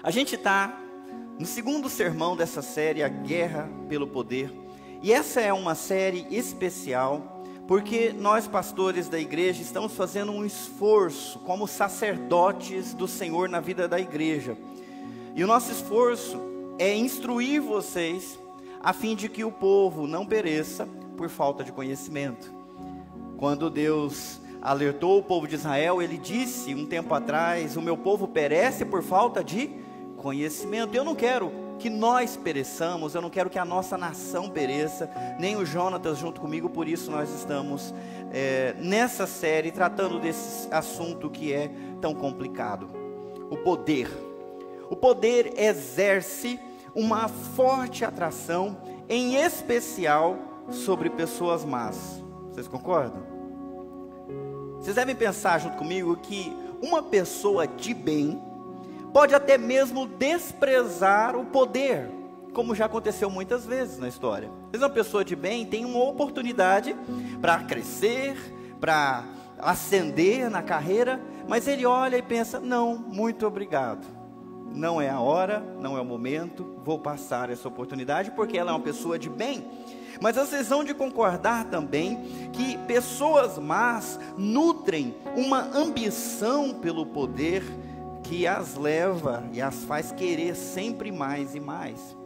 A gente está no segundo sermão dessa série, A Guerra pelo Poder. E essa é uma série especial, porque nós pastores da igreja estamos fazendo um esforço como sacerdotes do Senhor na vida da igreja. E o nosso esforço é instruir vocês, a fim de que o povo não pereça por falta de conhecimento. Quando Deus alertou o povo de Israel, Ele disse um tempo atrás: o meu povo perece por falta de conhecimento. Eu não quero que nós pereçamos, eu não quero que a nossa nação pereça, nem o Jonatas junto comigo. Por isso nós estamos nessa série tratando desse assunto que é tão complicado. O poder. O poder exerce uma forte atração, em especial sobre pessoas más. Vocês concordam? Vocês devem pensar junto comigo que uma pessoa de bem pode até mesmo desprezar o poder, como já aconteceu muitas vezes na história. Às vezes uma pessoa de bem tem uma oportunidade para crescer, para ascender na carreira, mas ele olha e pensa: não, muito obrigado, não é a hora, não é o momento, vou passar essa oportunidade, porque ela é uma pessoa de bem. Mas vocês vão de concordar também que pessoas más nutrem uma ambição pelo poder, que as leva e as faz querer sempre mais e mais.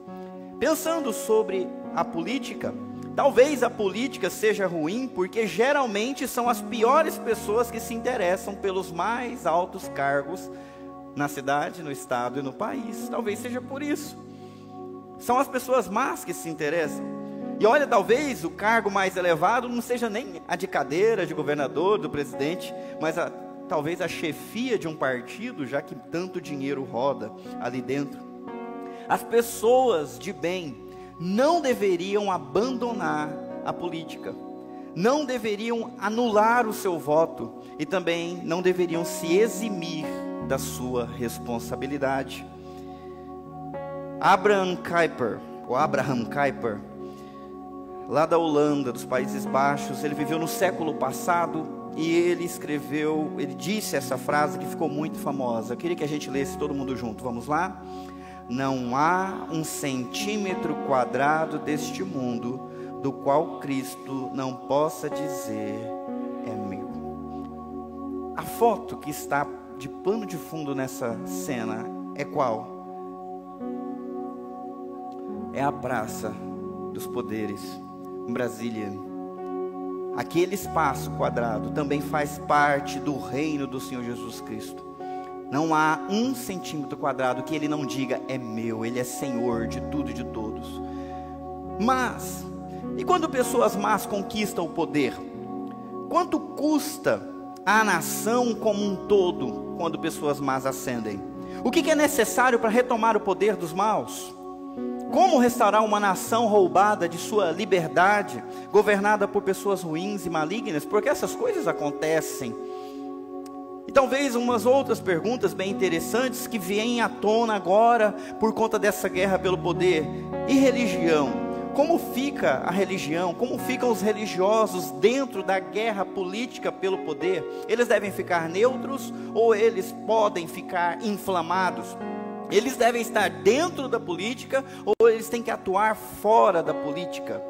Pensando sobre a política, talvez a política seja ruim, porque geralmente são as piores pessoas que se interessam pelos mais altos cargos na cidade, no estado e no país. Talvez seja por isso. São as pessoas más que se interessam. E olha, talvez o cargo mais elevado não seja nem a de cadeira, de governador, do presidente, mas talvez a chefia de um partido, já que tanto dinheiro roda ali dentro. As pessoas de bem não deveriam abandonar a política, não deveriam anular o seu voto e também não deveriam se eximir da sua responsabilidade. Abraham Kuyper, lá da Holanda, dos Países Baixos, ele viveu no século passado e ele disse essa frase que ficou muito famosa. Eu queria que a gente lesse todo mundo junto, vamos lá? Não há 1 centímetro quadrado deste mundo do qual Cristo não possa dizer é meu. A foto que está de pano de fundo nessa cena é qual? É a Praça dos Poderes, em Brasília. Aquele espaço quadrado também faz parte do reino do Senhor Jesus Cristo. Não há 1 centímetro quadrado que Ele não diga é meu. Ele é Senhor de tudo e de todos. Mas, e quando pessoas más conquistam o poder? Quanto custa a nação como um todo quando pessoas más ascendem? O que é necessário para retomar o poder dos maus? Como restaurar uma nação roubada de sua liberdade, governada por pessoas ruins e malignas? Porque essas coisas acontecem. E talvez umas outras perguntas bem interessantes que vêm à tona agora por conta dessa guerra pelo poder. E religião? Como fica a religião? Como ficam os religiosos dentro da guerra política pelo poder? Eles devem ficar neutros ou eles podem ficar inflamados? Eles devem estar dentro da política ou eles têm que atuar fora da política?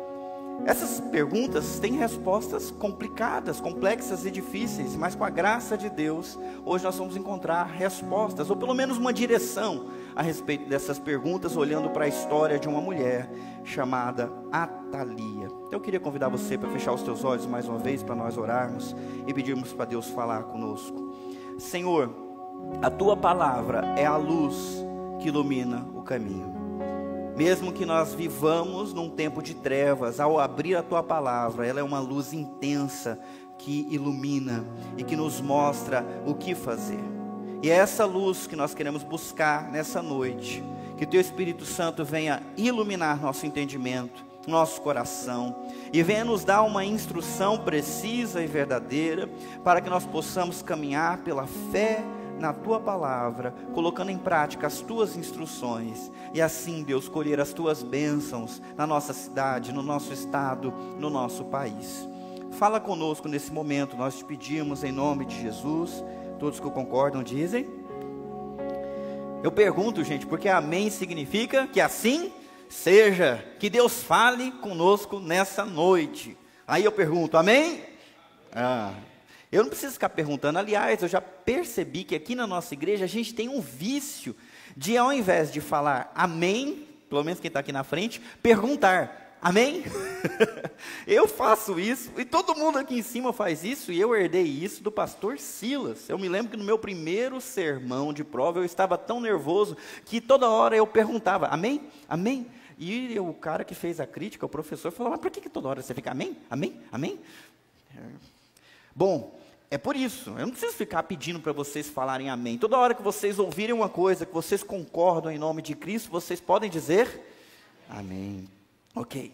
Essas perguntas têm respostas complicadas, complexas e difíceis, mas com a graça de Deus, hoje nós vamos encontrar respostas, ou pelo menos uma direção a respeito dessas perguntas, olhando para a história de uma mulher chamada Atalia. Então eu queria convidar você para fechar os teus olhos mais uma vez, para nós orarmos e pedirmos para Deus falar conosco. Senhor, a Tua palavra é a luz que ilumina o caminho. Mesmo que nós vivamos num tempo de trevas, ao abrir a Tua palavra, ela é uma luz intensa que ilumina e que nos mostra o que fazer. E é essa luz que nós queremos buscar nessa noite. Que Teu Espírito Santo venha iluminar nosso entendimento, nosso coração, e venha nos dar uma instrução precisa e verdadeira, para que nós possamos caminhar pela fé na Tua palavra, colocando em prática as Tuas instruções, e assim, Deus, colher as Tuas bênçãos na nossa cidade, no nosso estado, no nosso país. Fala conosco nesse momento, nós te pedimos em nome de Jesus. Todos que concordam dizem Eu pergunto, gente, porque amém significa que assim seja, que Deus fale conosco nessa noite. Aí eu pergunto, amém? Eu não preciso ficar perguntando. Aliás, eu já percebi que aqui na nossa igreja a gente tem um vício de, ao invés de falar amém, pelo menos quem está aqui na frente, perguntar amém? Eu faço isso, e todo mundo aqui em cima faz isso, e eu herdei isso do pastor Silas. Eu me lembro que no meu primeiro sermão de prova, eu estava tão nervoso, que toda hora eu perguntava, amém? Amém? E o cara que fez a crítica, o professor, falou, mas por que toda hora você fica amém? Amém? Amém? Bom, é por isso, eu não preciso ficar pedindo para vocês falarem amém. Toda hora que vocês ouvirem uma coisa, que vocês concordam em nome de Cristo, vocês podem dizer amém. Ok,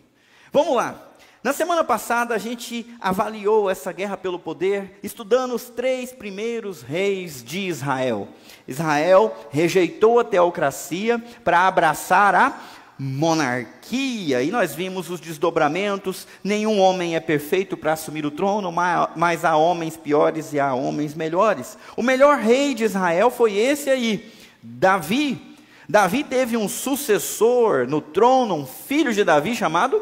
vamos lá. Na semana passada a gente avaliou essa guerra pelo poder, estudando os 3 primeiros reis de Israel. Israel rejeitou a teocracia para abraçar a monarquia, e nós vimos os desdobramentos. Nenhum homem é perfeito para assumir o trono, mas há homens piores e há homens melhores. O melhor rei de Israel foi esse aí, Davi. Davi teve um sucessor no trono, um filho de Davi chamado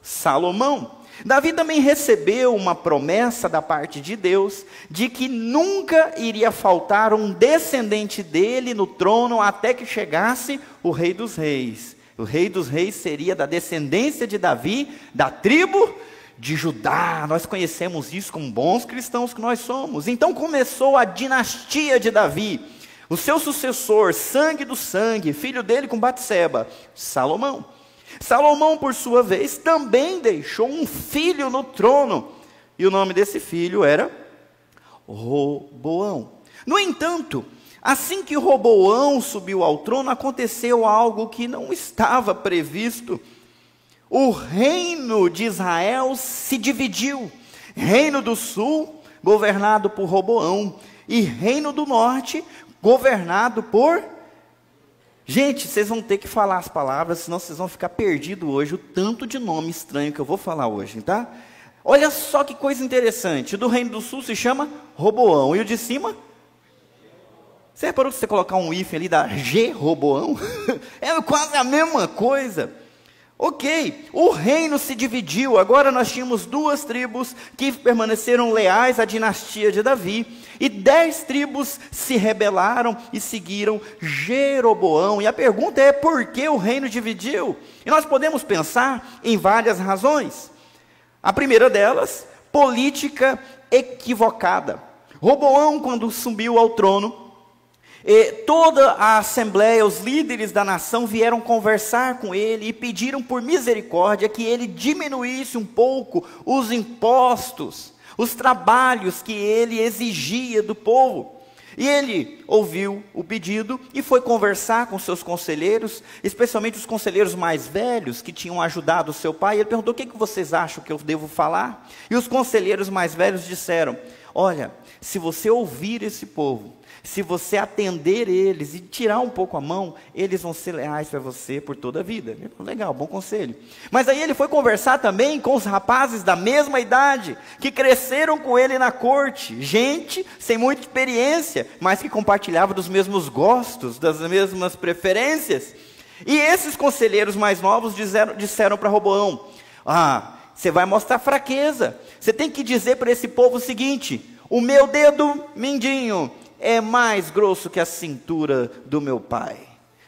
Salomão. Davi também recebeu uma promessa da parte de Deus, de que nunca iria faltar um descendente dele no trono, até que chegasse o rei dos reis. O rei dos reis seria da descendência de Davi, da tribo de Judá. Nós conhecemos isso como bons cristãos que nós somos. Então começou a dinastia de Davi. O seu sucessor, sangue do sangue, filho dele com Batseba, Salomão. Salomão, por sua vez, também deixou um filho no trono. E o nome desse filho era Roboão. No entanto, assim que Roboão subiu ao trono, aconteceu algo que não estava previsto. O reino de Israel se dividiu. Reino do sul, governado por Roboão, e reino do norte, governado por... Gente, vocês vão ter que falar as palavras, senão vocês vão ficar perdidos hoje, o tanto de nome estranho que eu vou falar hoje, tá? Olha só que coisa interessante. O do reino do sul se chama Roboão, e o de cima... Você reparou que você colocar um hífen ali da Jeroboão? É quase a mesma coisa. Ok, o reino se dividiu. Agora nós tínhamos 2 tribos que permaneceram leais à dinastia de Davi. E 10 tribos se rebelaram e seguiram Jeroboão. E a pergunta é, por que o reino dividiu? E nós podemos pensar em várias razões. A primeira delas, política equivocada. Roboão, quando subiu ao trono, toda a assembleia, os líderes da nação vieram conversar com ele e pediram por misericórdia que ele diminuísse um pouco os impostos, os trabalhos que ele exigia do povo. E ele ouviu o pedido e foi conversar com seus conselheiros, especialmente os conselheiros mais velhos que tinham ajudado o seu pai. Ele perguntou, o que vocês acham que eu devo falar? E os conselheiros mais velhos disseram, olha, se você ouvir esse povo, se você atender eles e tirar um pouco a mão, eles vão ser leais para você por toda a vida. Legal, bom conselho. Mas aí ele foi conversar também com os rapazes da mesma idade, que cresceram com ele na corte. Gente sem muita experiência, mas que compartilhava dos mesmos gostos, das mesmas preferências. E esses conselheiros mais novos disseram para Roboão, você vai mostrar fraqueza. Você tem que dizer para esse povo o seguinte, o meu dedo mindinho é mais grosso que a cintura do meu pai.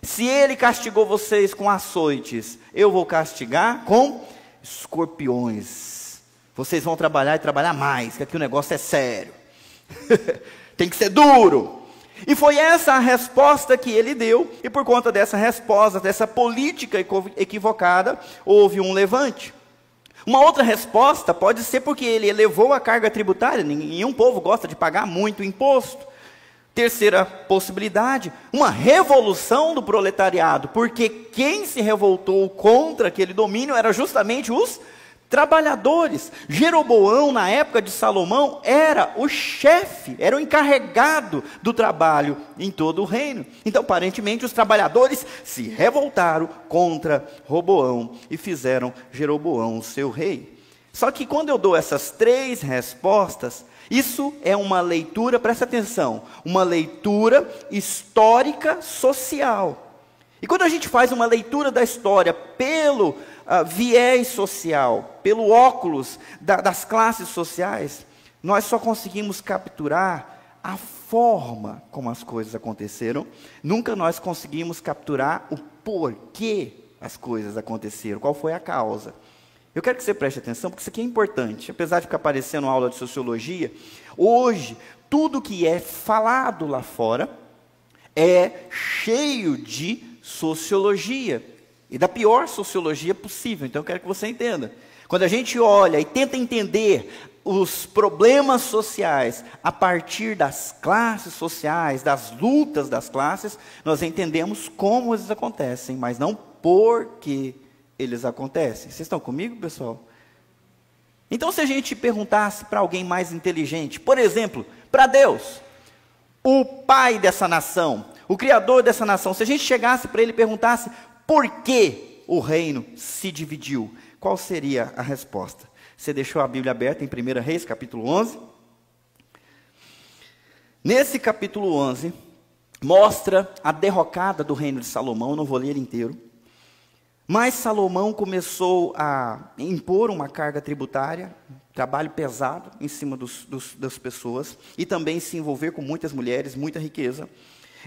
Se ele castigou vocês com açoites, eu vou castigar com escorpiões. Vocês vão trabalhar e trabalhar mais, que aqui o negócio é sério. Tem que ser duro. E foi essa a resposta que ele deu, e por conta dessa resposta, dessa política equivocada, houve um levante. Uma outra resposta pode ser porque ele elevou a carga tributária. Nenhum povo gosta de pagar muito imposto. Terceira possibilidade, uma revolução do proletariado, porque quem se revoltou contra aquele domínio era justamente os trabalhadores. Jeroboão, na época de Salomão, era o chefe, era o encarregado do trabalho em todo o reino. Então, aparentemente, os trabalhadores se revoltaram contra Roboão e fizeram Jeroboão o seu rei. Só que quando eu dou essas 3 respostas, Isso é uma leitura, presta atenção, uma leitura histórica social. E quando a gente faz uma leitura da história pelo viés social, pelo óculos das classes sociais, nós só conseguimos capturar a forma como as coisas aconteceram, nunca nós conseguimos capturar o porquê as coisas aconteceram, qual foi a causa. Eu quero que você preste atenção, porque isso aqui é importante. Apesar de ficar parecendo aula de sociologia, hoje, tudo que é falado lá fora é cheio de sociologia. E da pior sociologia possível. Então eu quero que você entenda. Quando a gente olha e tenta entender os problemas sociais a partir das classes sociais, das lutas das classes, nós entendemos como eles acontecem, mas não por que eles acontecem. Vocês estão comigo, pessoal? Então, se a gente perguntasse para alguém mais inteligente, por exemplo, para Deus, o pai dessa nação, o criador dessa nação, se a gente chegasse para ele e perguntasse por que o reino se dividiu, qual seria a resposta? Você deixou a Bíblia aberta em 1 Reis, capítulo 11? Nesse capítulo 11, mostra a derrocada do reino de Salomão, não vou ler inteiro. Mas Salomão começou a impor uma carga tributária, trabalho pesado em cima das pessoas, e também se envolver com muitas mulheres, muita riqueza.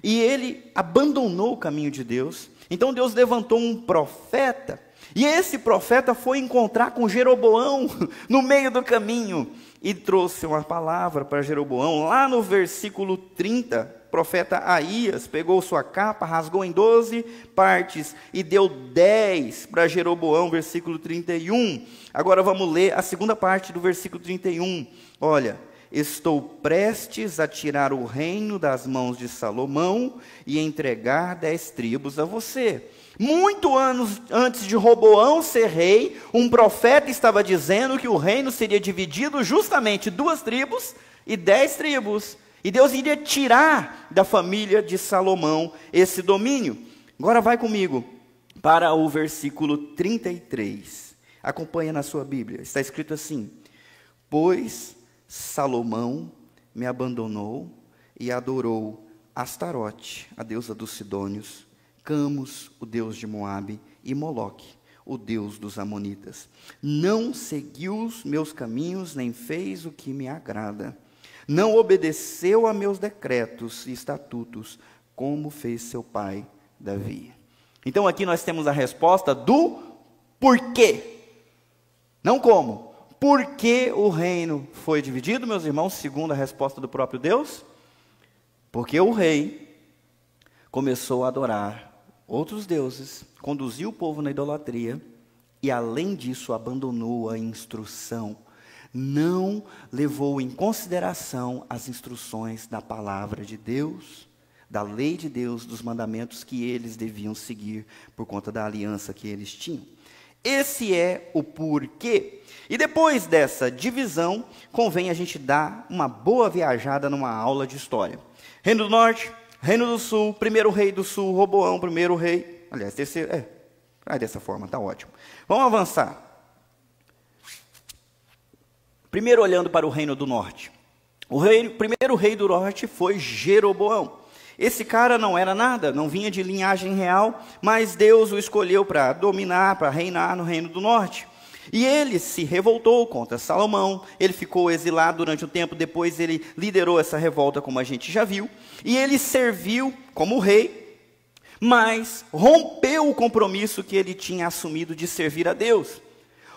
E ele abandonou o caminho de Deus. Então Deus levantou um profeta, e esse profeta foi encontrar com Jeroboão no meio do caminho, e trouxe uma palavra para Jeroboão. Lá no versículo 30, o profeta Aías pegou sua capa, rasgou em 12 partes e deu 10 para Jeroboão, versículo 31. Agora vamos ler a segunda parte do versículo 31. Olha: estou prestes a tirar o reino das mãos de Salomão e entregar 10 tribos a você. Muito anos antes de Roboão ser rei, um profeta estava dizendo que o reino seria dividido justamente 2 tribos e 10 tribos. E Deus iria tirar da família de Salomão esse domínio. Agora vai comigo para o versículo 33. Acompanha na sua Bíblia. Está escrito assim: pois Salomão me abandonou e adorou Astarote, a deusa dos Sidônios, Camus, o deus de Moabe, e Moloque, o deus dos Amonitas. Não seguiu os meus caminhos, nem fez o que me agrada. Não obedeceu a meus decretos e estatutos, como fez seu pai Davi. Então aqui nós temos a resposta do porquê. Não como. Por que o reino foi dividido, meus irmãos, segundo a resposta do próprio Deus? Porque o rei começou a adorar outros deuses, conduziu o povo na idolatria e, além disso, abandonou a instrução. Não levou em consideração as instruções da palavra de Deus, da lei de Deus, dos mandamentos que eles deviam seguir por conta da aliança que eles tinham. Esse é o porquê. E depois dessa divisão, convém a gente dar uma boa viajada numa aula de história. Reino do Norte, Reino do Sul, primeiro rei do Sul, Roboão, primeiro rei. Aliás, terceiro, dessa forma, está ótimo. Vamos avançar. Primeiro olhando para o Reino do Norte. O primeiro rei do Norte foi Jeroboão. Esse cara não era nada, não vinha de linhagem real, mas Deus o escolheu para dominar, para reinar no Reino do Norte. E ele se revoltou contra Salomão, ele ficou exilado durante um tempo, depois ele liderou essa revolta, como a gente já viu, e ele serviu como rei, mas rompeu o compromisso que ele tinha assumido de servir a Deus.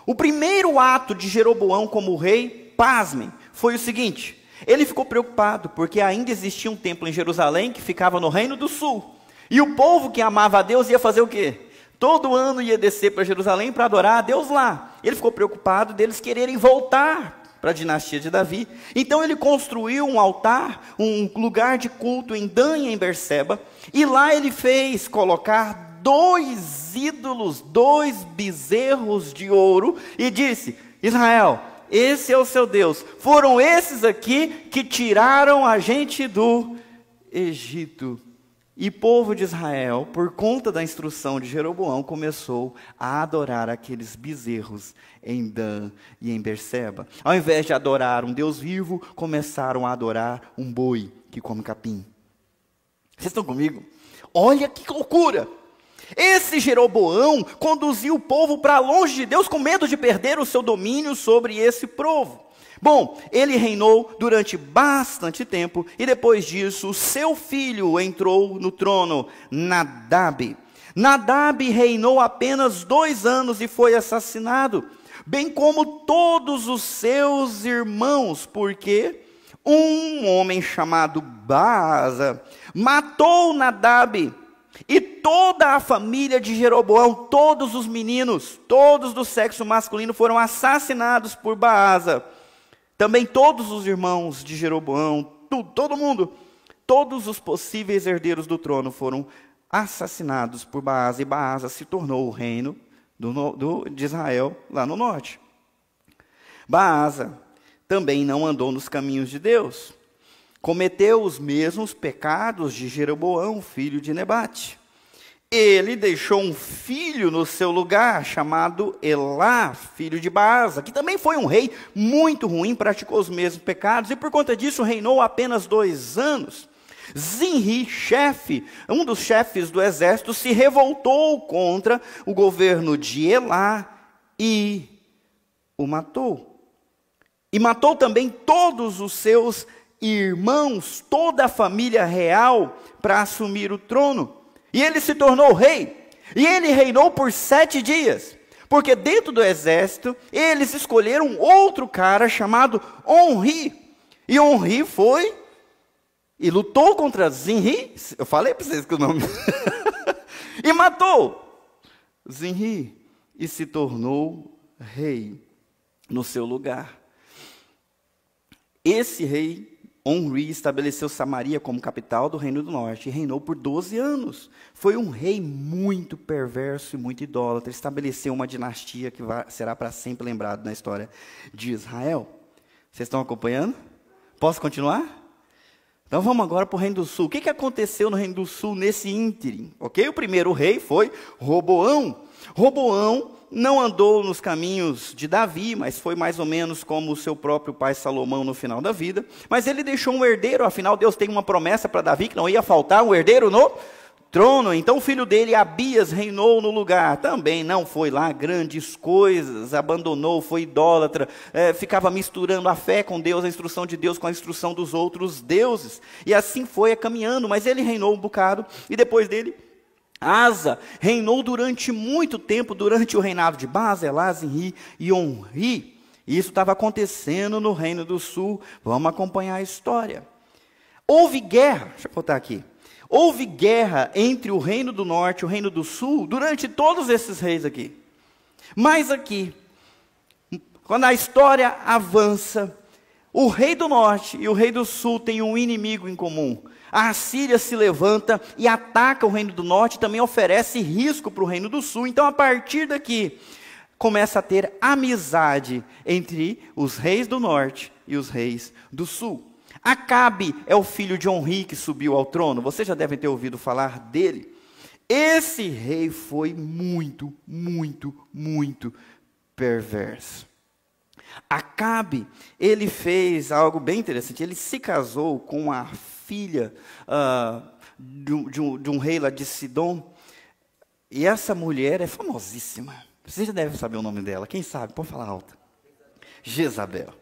O primeiro ato de Jeroboão como rei, pasmem, foi o seguinte: ele ficou preocupado, porque ainda existia um templo em Jerusalém que ficava no Reino do Sul, e o povo que amava a Deus ia fazer o quê? Todo ano ia descer para Jerusalém para adorar a Deus lá. Ele ficou preocupado deles quererem voltar para a dinastia de Davi. Então ele construiu um altar, um lugar de culto em Dan e em Berseba, e lá ele fez colocar 2 ídolos, 2 bezerros de ouro, e disse: Israel, esse é o seu Deus. Foram esses aqui que tiraram a gente do Egito. E o povo de Israel, por conta da instrução de Jeroboão, começou a adorar aqueles bezerros em Dan e em Berseba. Ao invés de adorar um Deus vivo, começaram a adorar um boi que come capim. Vocês estão comigo? Olha que loucura! Esse Jeroboão conduziu o povo para longe de Deus com medo de perder o seu domínio sobre esse povo. Bom, ele reinou durante bastante tempo e depois disso, seu filho entrou no trono, Nadab. Nadab reinou apenas 2 anos e foi assassinado, bem como todos os seus irmãos, porque um homem chamado Baasa matou Nadab e toda a família de Jeroboão, todos os meninos, todos do sexo masculino foram assassinados por Baasa. Também todos os irmãos de Jeroboão, todo mundo, todos os possíveis herdeiros do trono foram assassinados por Baasa, e Baasa se tornou o reino de Israel lá no norte. Baasa também não andou nos caminhos de Deus, cometeu os mesmos pecados de Jeroboão, filho de Nebate. Ele deixou um filho no seu lugar, chamado Elá, filho de Baasa, que também foi um rei muito ruim, praticou os mesmos pecados, e por conta disso reinou apenas 2 anos. Zinri, chefe, um dos chefes do exército, se revoltou contra o governo de Elá e o matou. E matou também todos os seus irmãos, toda a família real, para assumir o trono. E ele se tornou rei, e ele reinou por 7 dias, porque dentro do exército, eles escolheram outro cara chamado Onri, e Onri foi e lutou contra Zinri, eu falei para vocês que o nome, e matou Zinri, e se tornou rei no seu lugar. Esse rei Onri estabeleceu Samaria como capital do Reino do Norte e reinou por 12 anos. Foi um rei muito perverso e muito idólatra. Estabeleceu uma dinastia que será para sempre lembrado na história de Israel. Vocês estão acompanhando? Posso continuar? Então vamos agora para o Reino do Sul. O que aconteceu no Reino do Sul nesse ínterim? Ok? O primeiro rei foi Roboão. Roboão não andou nos caminhos de Davi, mas foi mais ou menos como o seu próprio pai Salomão no final da vida. Mas ele deixou um herdeiro, afinal Deus tem uma promessa para Davi que não ia faltar um herdeiro no trono. Então o filho dele, Abias, reinou no lugar. Também não foi lá grandes coisas, abandonou, foi idólatra, ficava misturando a fé com Deus, a instrução de Deus com a instrução dos outros deuses. E assim foi caminhando, mas ele reinou um bocado, e depois dele, Asa reinou durante muito tempo, durante o reinado de Baasa, Elá, Zinri e Onri. E isso estava acontecendo no Reino do Sul. Vamos acompanhar a história. Houve guerra, deixa eu botar aqui. Houve guerra entre o Reino do Norte e o Reino do Sul durante todos esses reis aqui. Mas aqui, quando a história avança, o rei do Norte e o rei do Sul têm um inimigo em comum. A Assíria se levanta e ataca o Reino do Norte e também oferece risco para o Reino do Sul. Então, a partir daqui, começa a ter amizade entre os reis do Norte e os reis do Sul. Acabe é o filho de Onri que subiu ao trono. Vocês já devem ter ouvido falar dele. Esse rei foi muito, muito, muito perverso. Acabe, ele fez algo bem interessante. Ele se casou com a filha de um rei lá de Sidom. E essa mulher é famosíssima. Você já deve saber o nome dela. Quem sabe? Pode falar alto. Jezabel.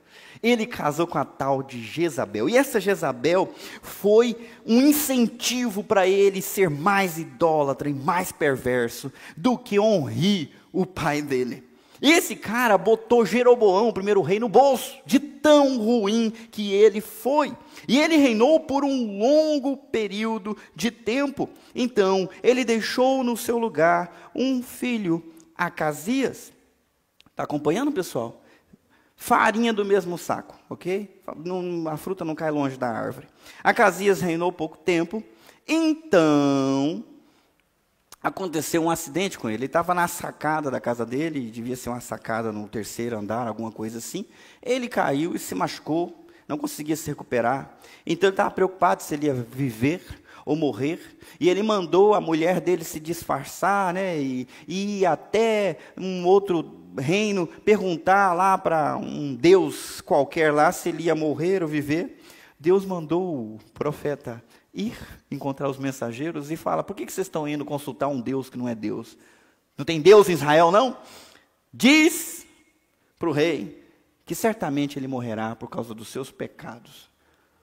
Ele casou com a tal de Jezabel. E essa Jezabel foi um incentivo para ele ser mais idólatra e mais perverso do que Onri, o pai dele. E esse cara botou Jeroboão, o primeiro rei, no bolso, de tão ruim que ele foi. E ele reinou por um longo período de tempo. Então, ele deixou no seu lugar um filho, Acasias. Está acompanhando, pessoal? Farinha do mesmo saco, ok? A fruta não cai longe da árvore. Acasias reinou pouco tempo. Então, aconteceu um acidente com ele. Ele estava na sacada da casa dele, devia ser uma sacada no 3º andar, alguma coisa assim. Ele caiu e se machucou, não conseguia se recuperar. Então ele estava preocupado se ele ia viver ou morrer, e ele mandou a mulher dele se disfarçar, né, e ir até um outro reino, perguntar lá para um Deus qualquer lá se ele ia morrer ou viver. Deus mandou o profeta ir encontrar os mensageiros e fala: por que vocês estão indo consultar um Deus que não é Deus? Não tem Deus em Israel, não? Diz para o rei que certamente ele morrerá por causa dos seus pecados.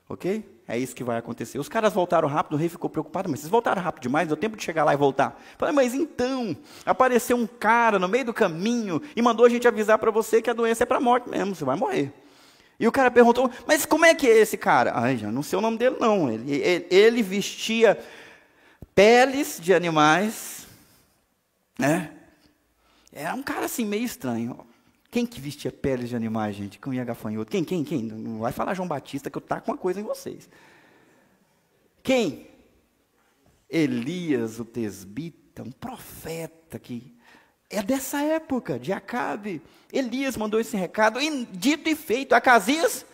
Ok? É isso que vai acontecer. Os caras voltaram rápido, o rei ficou preocupado: mas vocês voltaram rápido demais, deu tempo de chegar lá e voltar. Falei: mas então, apareceu um cara no meio do caminho e mandou a gente avisar para você que a doença é para a morte mesmo, você vai morrer. E o cara perguntou: mas como é que é esse cara? Ai, já não sei o nome dele não. Ele vestia peles de animais, né? Era um cara assim meio estranho. Quem que vestia peles de animais, gente? Comia gafanhoto. Quem? Não vai falar João Batista que eu taco uma coisa em vocês. Quem? Elias, o tesbita, um profeta que é dessa época, de Acabe. Elias mandou esse recado, e dito e feito, Acasias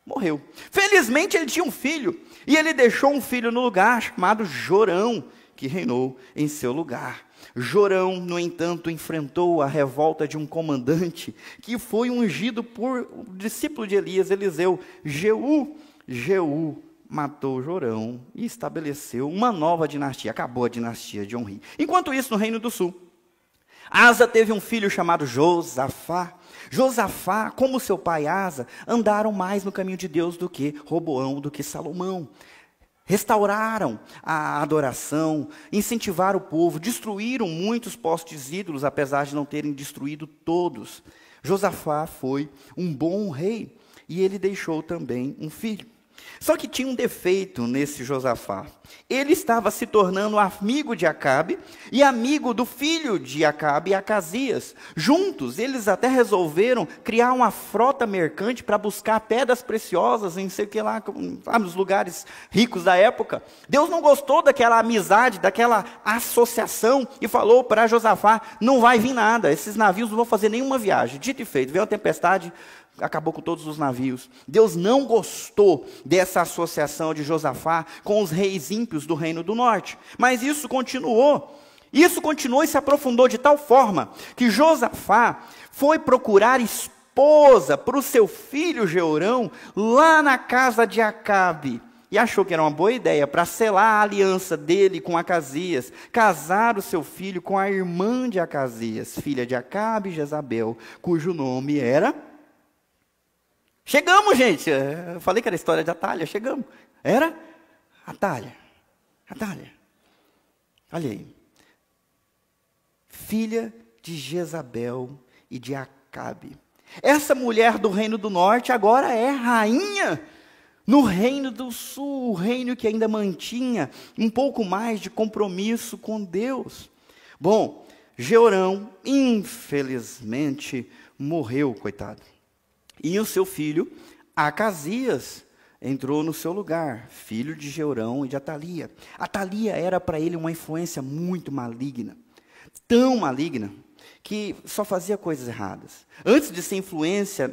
morreu. Felizmente ele tinha um filho, e ele deixou um filho no lugar, chamado Jorão, que reinou em seu lugar. Jorão, no entanto, enfrentou a revolta de um comandante, que foi ungido por o discípulo de Elias, Eliseu, Jeú. Jeú matou Jorão e estabeleceu uma nova dinastia, acabou a dinastia de Onri. Enquanto isso, no Reino do Sul, Asa teve um filho chamado Josafá. Josafá, como seu pai Asa, andaram mais no caminho de Deus do que Roboão, do que Salomão. Restauraram a adoração, incentivaram o povo, destruíram muitos postes ídolos, apesar de não terem destruído todos. Josafá foi um bom rei, e ele deixou também um filho. Só que tinha um defeito nesse Josafá. Ele estava se tornando amigo de Acabe e amigo do filho de Acabe, Acasias. Juntos, eles até resolveram criar uma frota mercante para buscar pedras preciosas em sei que lá, nos lugares ricos da época. Deus não gostou daquela amizade, daquela associação, e falou para Josafá: não vai vir nada, esses navios não vão fazer nenhuma viagem. Dito e feito, veio a tempestade, acabou com todos os navios. Deus não gostou dessa associação de Josafá com os reis ímpios do Reino do Norte. Mas isso continuou. Isso continuou e se aprofundou de tal forma que Josafá foi procurar esposa para o seu filho Jeorão lá na casa de Acabe. E achou que era uma boa ideia para selar a aliança dele com Acasias, casar o seu filho com a irmã de Acasias, filha de Acabe, Jezabel, cujo nome era... Chegamos, gente. Eu falei que era a história de Atalha. Chegamos. Era Atalha. Atalha. Olha aí. Filha de Jezabel e de Acabe. Essa mulher do Reino do Norte agora é rainha no Reino do Sul. O reino que ainda mantinha um pouco mais de compromisso com Deus. Bom, Jeorão, infelizmente, morreu, coitado. E o seu filho, Acasias, entrou no seu lugar, filho de Jeorão e de Atalia. Atalia era para ele uma influência muito maligna, tão maligna, que só fazia coisas erradas. Antes de ser influência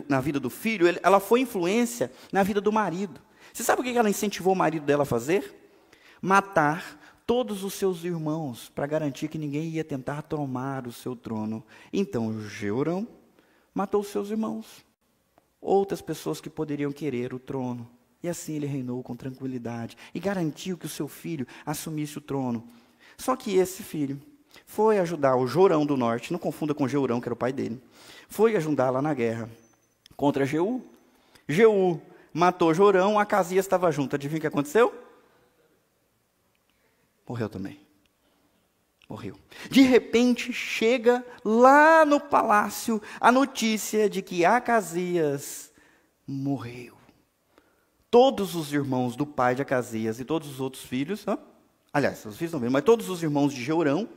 na vida do filho, ela foi influência na vida do marido. Você sabe o que ela incentivou o marido dela a fazer? Matar todos os seus irmãos, para garantir que ninguém ia tentar tomar o seu trono. Então, Jeorão matou os seus irmãos, outras pessoas que poderiam querer o trono. E assim ele reinou com tranquilidade e garantiu que o seu filho assumisse o trono. Só que esse filho foi ajudar o Jorão do Norte, não confunda com Jeurão, que era o pai dele, foi ajudar lá na guerra contra Jeú. Jeú matou Jorão, Acasias estava junto. Adivinha o que aconteceu? Morreu também. Morreu. De repente, chega lá no palácio a notícia de que Acasias morreu. Todos os irmãos do pai de Acasias e todos os outros filhos, aliás, os filhos não viram, mas todos os irmãos de Jeurão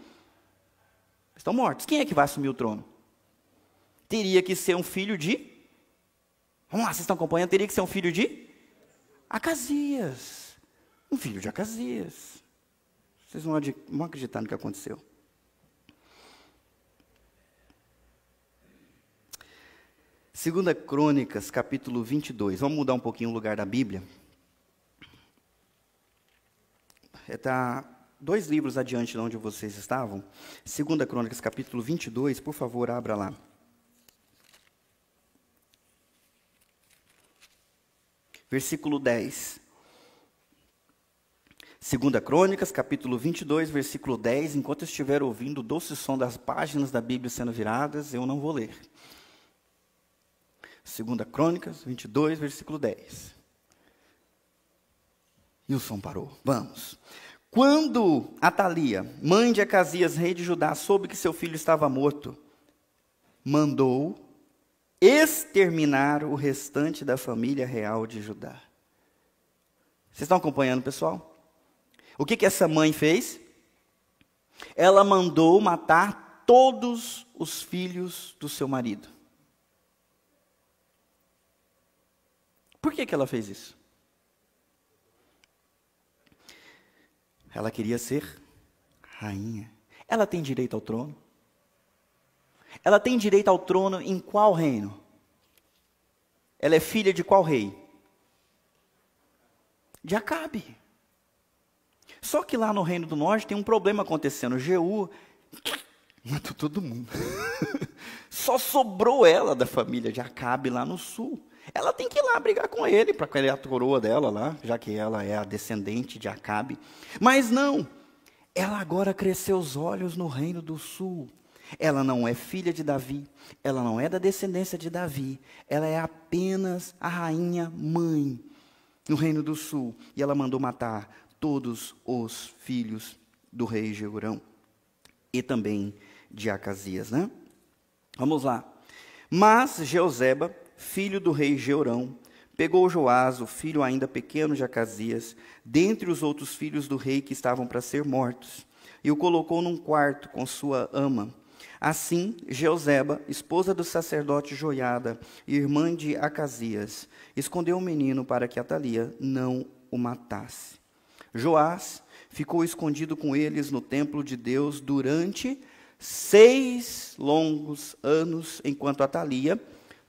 estão mortos. Quem é que vai assumir o trono? Teria que ser um filho de... Vamos lá, vocês estão acompanhando? Teria que ser um filho de Acasias. Um filho de Acasias. Vocês vão acreditar no que aconteceu. Segunda Crônicas, capítulo 22. Vamos mudar um pouquinho o lugar da Bíblia. Está 2 livros adiante de onde vocês estavam. 2 Crônicas, capítulo 22, por favor, abra lá. Versículo 10. 2 Crônicas, capítulo 22, versículo 10. Enquanto eu estiver ouvindo o doce som das páginas da Bíblia sendo viradas, eu não vou ler. 2 Crônicas, 22, versículo 10. E o som parou. Vamos. Quando Atalia, mãe de Acasias, rei de Judá, soube que seu filho estava morto, mandou exterminar o restante da família real de Judá. Vocês estão acompanhando, pessoal? O que essa mãe fez? Ela mandou matar todos os filhos do seu marido. Por que ela fez isso? Ela queria ser rainha. Ela tem direito ao trono? Ela tem direito ao trono em qual reino? Ela é filha de qual rei? De Acabe. Só que lá no Reino do Norte tem um problema acontecendo. Jeú matou todo mundo. Só sobrou ela da família de Acabe lá no sul. Ela tem que ir lá brigar com ele para querer a coroa dela lá, já que ela é a descendente de Acabe. Mas não, ela agora cresceu os olhos no Reino do Sul. Ela não é filha de Davi, ela não é da descendência de Davi, ela é apenas a rainha mãe no Reino do Sul. E ela mandou matar todos os filhos do rei Jeorão e também de Acasias, né? Vamos lá. Mas Jeozeba, filho do rei Jeorão, pegou Joás, o filho ainda pequeno de Acasias, dentre os outros filhos do rei que estavam para ser mortos, e o colocou num quarto com sua ama. Assim, Jeozeba, esposa do sacerdote Joiada, irmã de Acasias, escondeu o menino para que Atalia não o matasse. Joás ficou escondido com eles no templo de Deus durante 6 longos anos, enquanto Atalia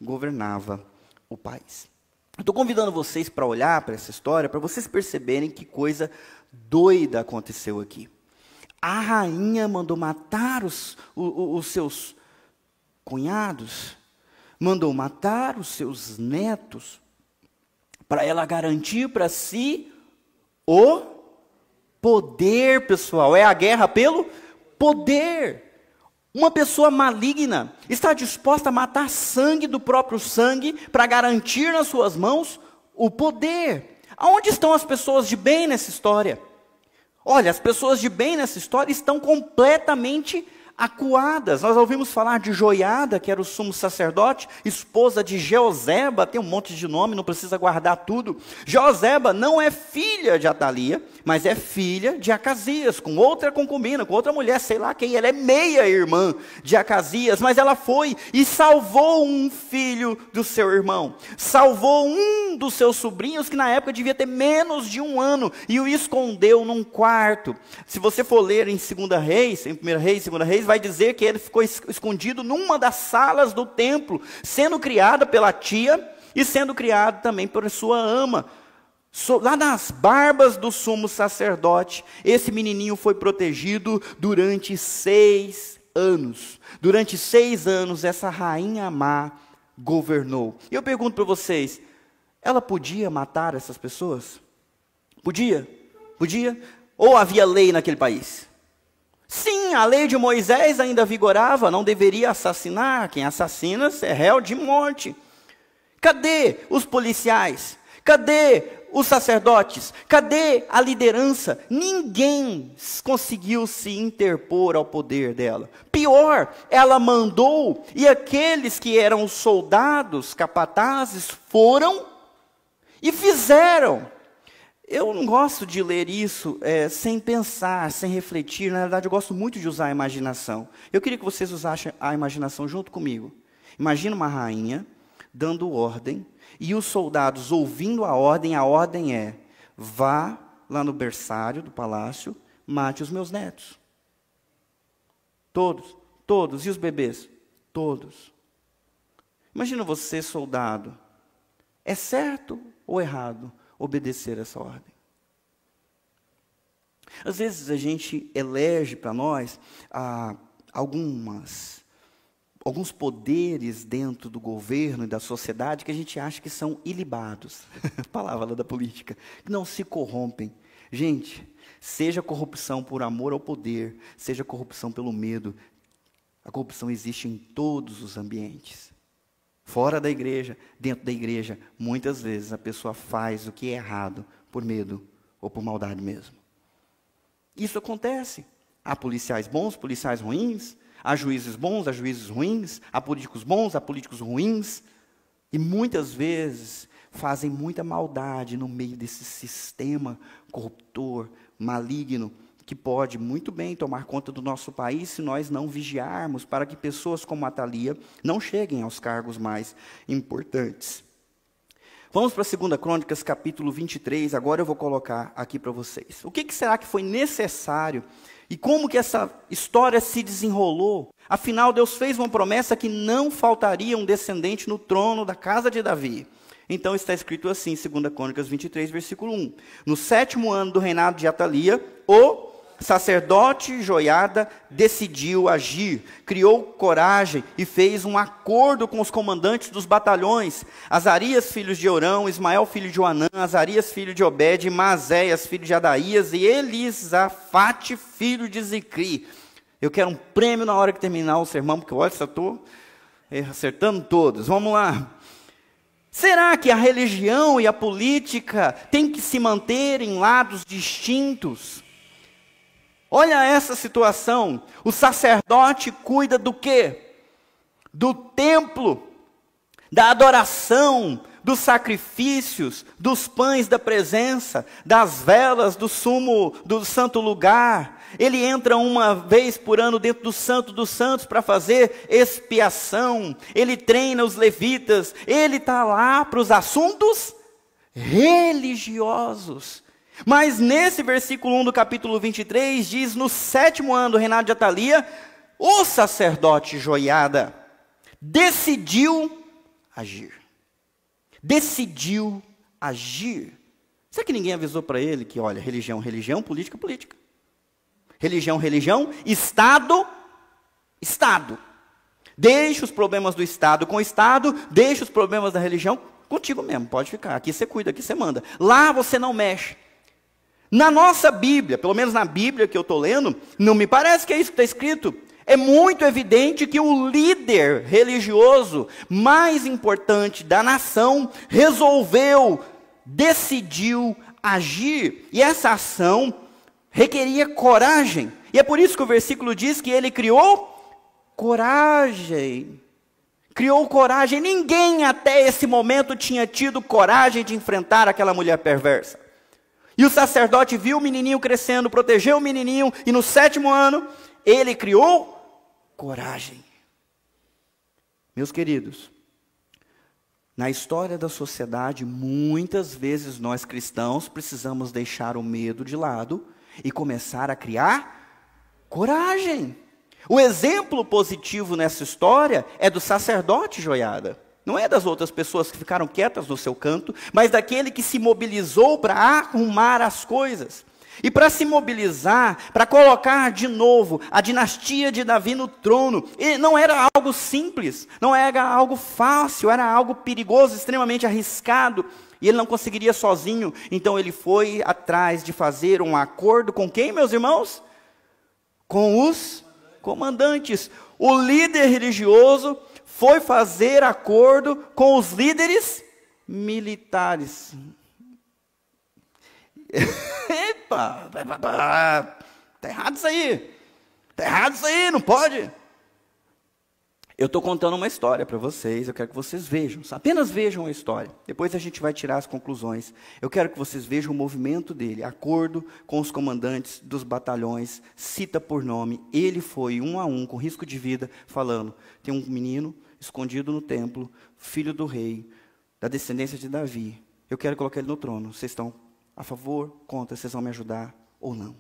governava o país. Estou convidando vocês para olhar para essa história, para vocês perceberem que coisa doida aconteceu aqui. A rainha mandou matar os seus cunhados, mandou matar os seus netos, para ela garantir para si o poder, pessoal. É a guerra pelo poder. Uma pessoa maligna está disposta a matar sangue do próprio sangue para garantir nas suas mãos o poder. Aonde estão as pessoas de bem nessa história? Olha, as pessoas de bem nessa história estão completamente acuadas. Nós ouvimos falar de Joiada, que era o sumo sacerdote, esposa de Jeozeba, tem um monte de nome, não precisa guardar tudo. Jeozeba não é filha de Atalia, mas é filha de Acasias, com outra concubina, com outra mulher, sei lá quem, ela é meia-irmã de Acasias, mas ela foi e salvou um filho do seu irmão, salvou um dos seus sobrinhos, que na época devia ter menos de 1 ano, e o escondeu num quarto. Se você for ler em 2 Reis, em 1 Reis, 2 Reis, vai dizer que ele ficou escondido numa das salas do templo, sendo criado pela tia e sendo criado também por sua ama. Lá nas barbas do sumo sacerdote, esse menininho foi protegido durante 6 anos. Durante 6 anos, essa rainha má governou. E eu pergunto para vocês, ela podia matar essas pessoas? Podia? Podia? Ou havia lei naquele país? Sim, a lei de Moisés ainda vigorava, não deveria assassinar. Quem assassina é réu de morte. Cadê os policiais? Cadê os sacerdotes? Cadê a liderança? Ninguém conseguiu se interpor ao poder dela. Pior, ela mandou, e aqueles que eram soldados, capatazes, foram e fizeram. Eu não gosto de ler isso sem pensar, sem refletir. Na verdade, eu gosto muito de usar a imaginação. Eu queria que vocês usassem a imaginação junto comigo. Imagina uma rainha dando ordem, e os soldados ouvindo a ordem é: vá lá no berçário do palácio, mate os meus netos. Todos, todos. E os bebês? Todos. Imagina você, soldado. É certo ou errado obedecer essa ordem? Às vezes a gente elege para nós alguns poderes dentro do governo e da sociedade que a gente acha que são ilibados. Palavra da política. Que não se corrompem. Gente, seja corrupção por amor ao poder, seja corrupção pelo medo, a corrupção existe em todos os ambientes. Fora da igreja, dentro da igreja, muitas vezes a pessoa faz o que é errado por medo ou por maldade mesmo. Isso acontece. Há policiais bons, policiais ruins, há juízes bons, há juízes ruins, há políticos bons, há políticos ruins, e muitas vezes fazem muita maldade no meio desse sistema corruptor, maligno, que pode muito bem tomar conta do nosso país se nós não vigiarmos para que pessoas como Atalia não cheguem aos cargos mais importantes. Vamos para 2 Crônicas, capítulo 23, agora eu vou colocar aqui para vocês. O que será que foi necessário e como que essa história se desenrolou? Afinal, Deus fez uma promessa que não faltaria um descendente no trono da casa de Davi. Então está escrito assim, 2 Crônicas 23, versículo 1. No 7º ano do reinado de Atalia, o sacerdote Joiada decidiu agir, criou coragem e fez um acordo com os comandantes dos batalhões, Azarias, filho de Orão, Ismael, filho de Oanã, Azarias, filho de Obed, Maazéias, filho de Adaías, e Elisafate, filho de Zicri. Eu quero um prêmio na hora que terminar o sermão, porque olha, só estou acertando todos. Vamos lá. Será que a religião e a política têm que se manter em lados distintos? Olha essa situação, o sacerdote cuida do quê? Do templo, da adoração, dos sacrifícios, dos pães da presença, das velas do santo lugar. Ele entra uma vez por ano dentro do Santo dos Santos para fazer expiação. Ele treina os levitas, ele está lá para os assuntos religiosos. Mas nesse versículo 1 do capítulo 23, diz, no 7º ano do reinado de Atalia, o sacerdote Joiada decidiu agir. Decidiu agir. Será que ninguém avisou para ele que, olha, religião, religião, política, política. Religião, religião, Estado, Estado. Deixa os problemas do Estado com o Estado, deixa os problemas da religião contigo mesmo, pode ficar. Aqui você cuida, aqui você manda. Lá você não mexe. Na nossa Bíblia, pelo menos na Bíblia que eu estou lendo, não me parece que é isso que está escrito. É muito evidente que o líder religioso mais importante da nação resolveu, decidiu agir. E essa ação requeria coragem. E é por isso que o versículo diz que ele criou coragem. Criou coragem. Ninguém até esse momento tinha tido coragem de enfrentar aquela mulher perversa. E o sacerdote viu o menininho crescendo, protegeu o menininho, e no 7º ano, ele criou coragem. Meus queridos, na história da sociedade, muitas vezes nós cristãos precisamos deixar o medo de lado e começar a criar coragem. O exemplo positivo nessa história é do sacerdote Joiada. Não é das outras pessoas que ficaram quietas no seu canto, mas daquele que se mobilizou para arrumar as coisas. E para se mobilizar, para colocar de novo a dinastia de Davi no trono, não era algo simples, não era algo fácil, era algo perigoso, extremamente arriscado. E ele não conseguiria sozinho, então ele foi atrás de fazer um acordo com quem, meus irmãos? Com os comandantes. O líder religioso foi fazer acordo com os líderes militares. Epa, está errado isso aí. Está errado isso aí, não pode. Eu estou contando uma história para vocês, eu quero que vocês vejam, apenas vejam a história. Depois a gente vai tirar as conclusões. Eu quero que vocês vejam o movimento dele, acordo com os comandantes dos batalhões, cita por nome. Ele foi um a um, com risco de vida, falando, tem um menino escondido no templo, filho do rei, da descendência de Davi. Eu quero colocar ele no trono. Vocês estão a favor, contra, vocês vão me ajudar ou não?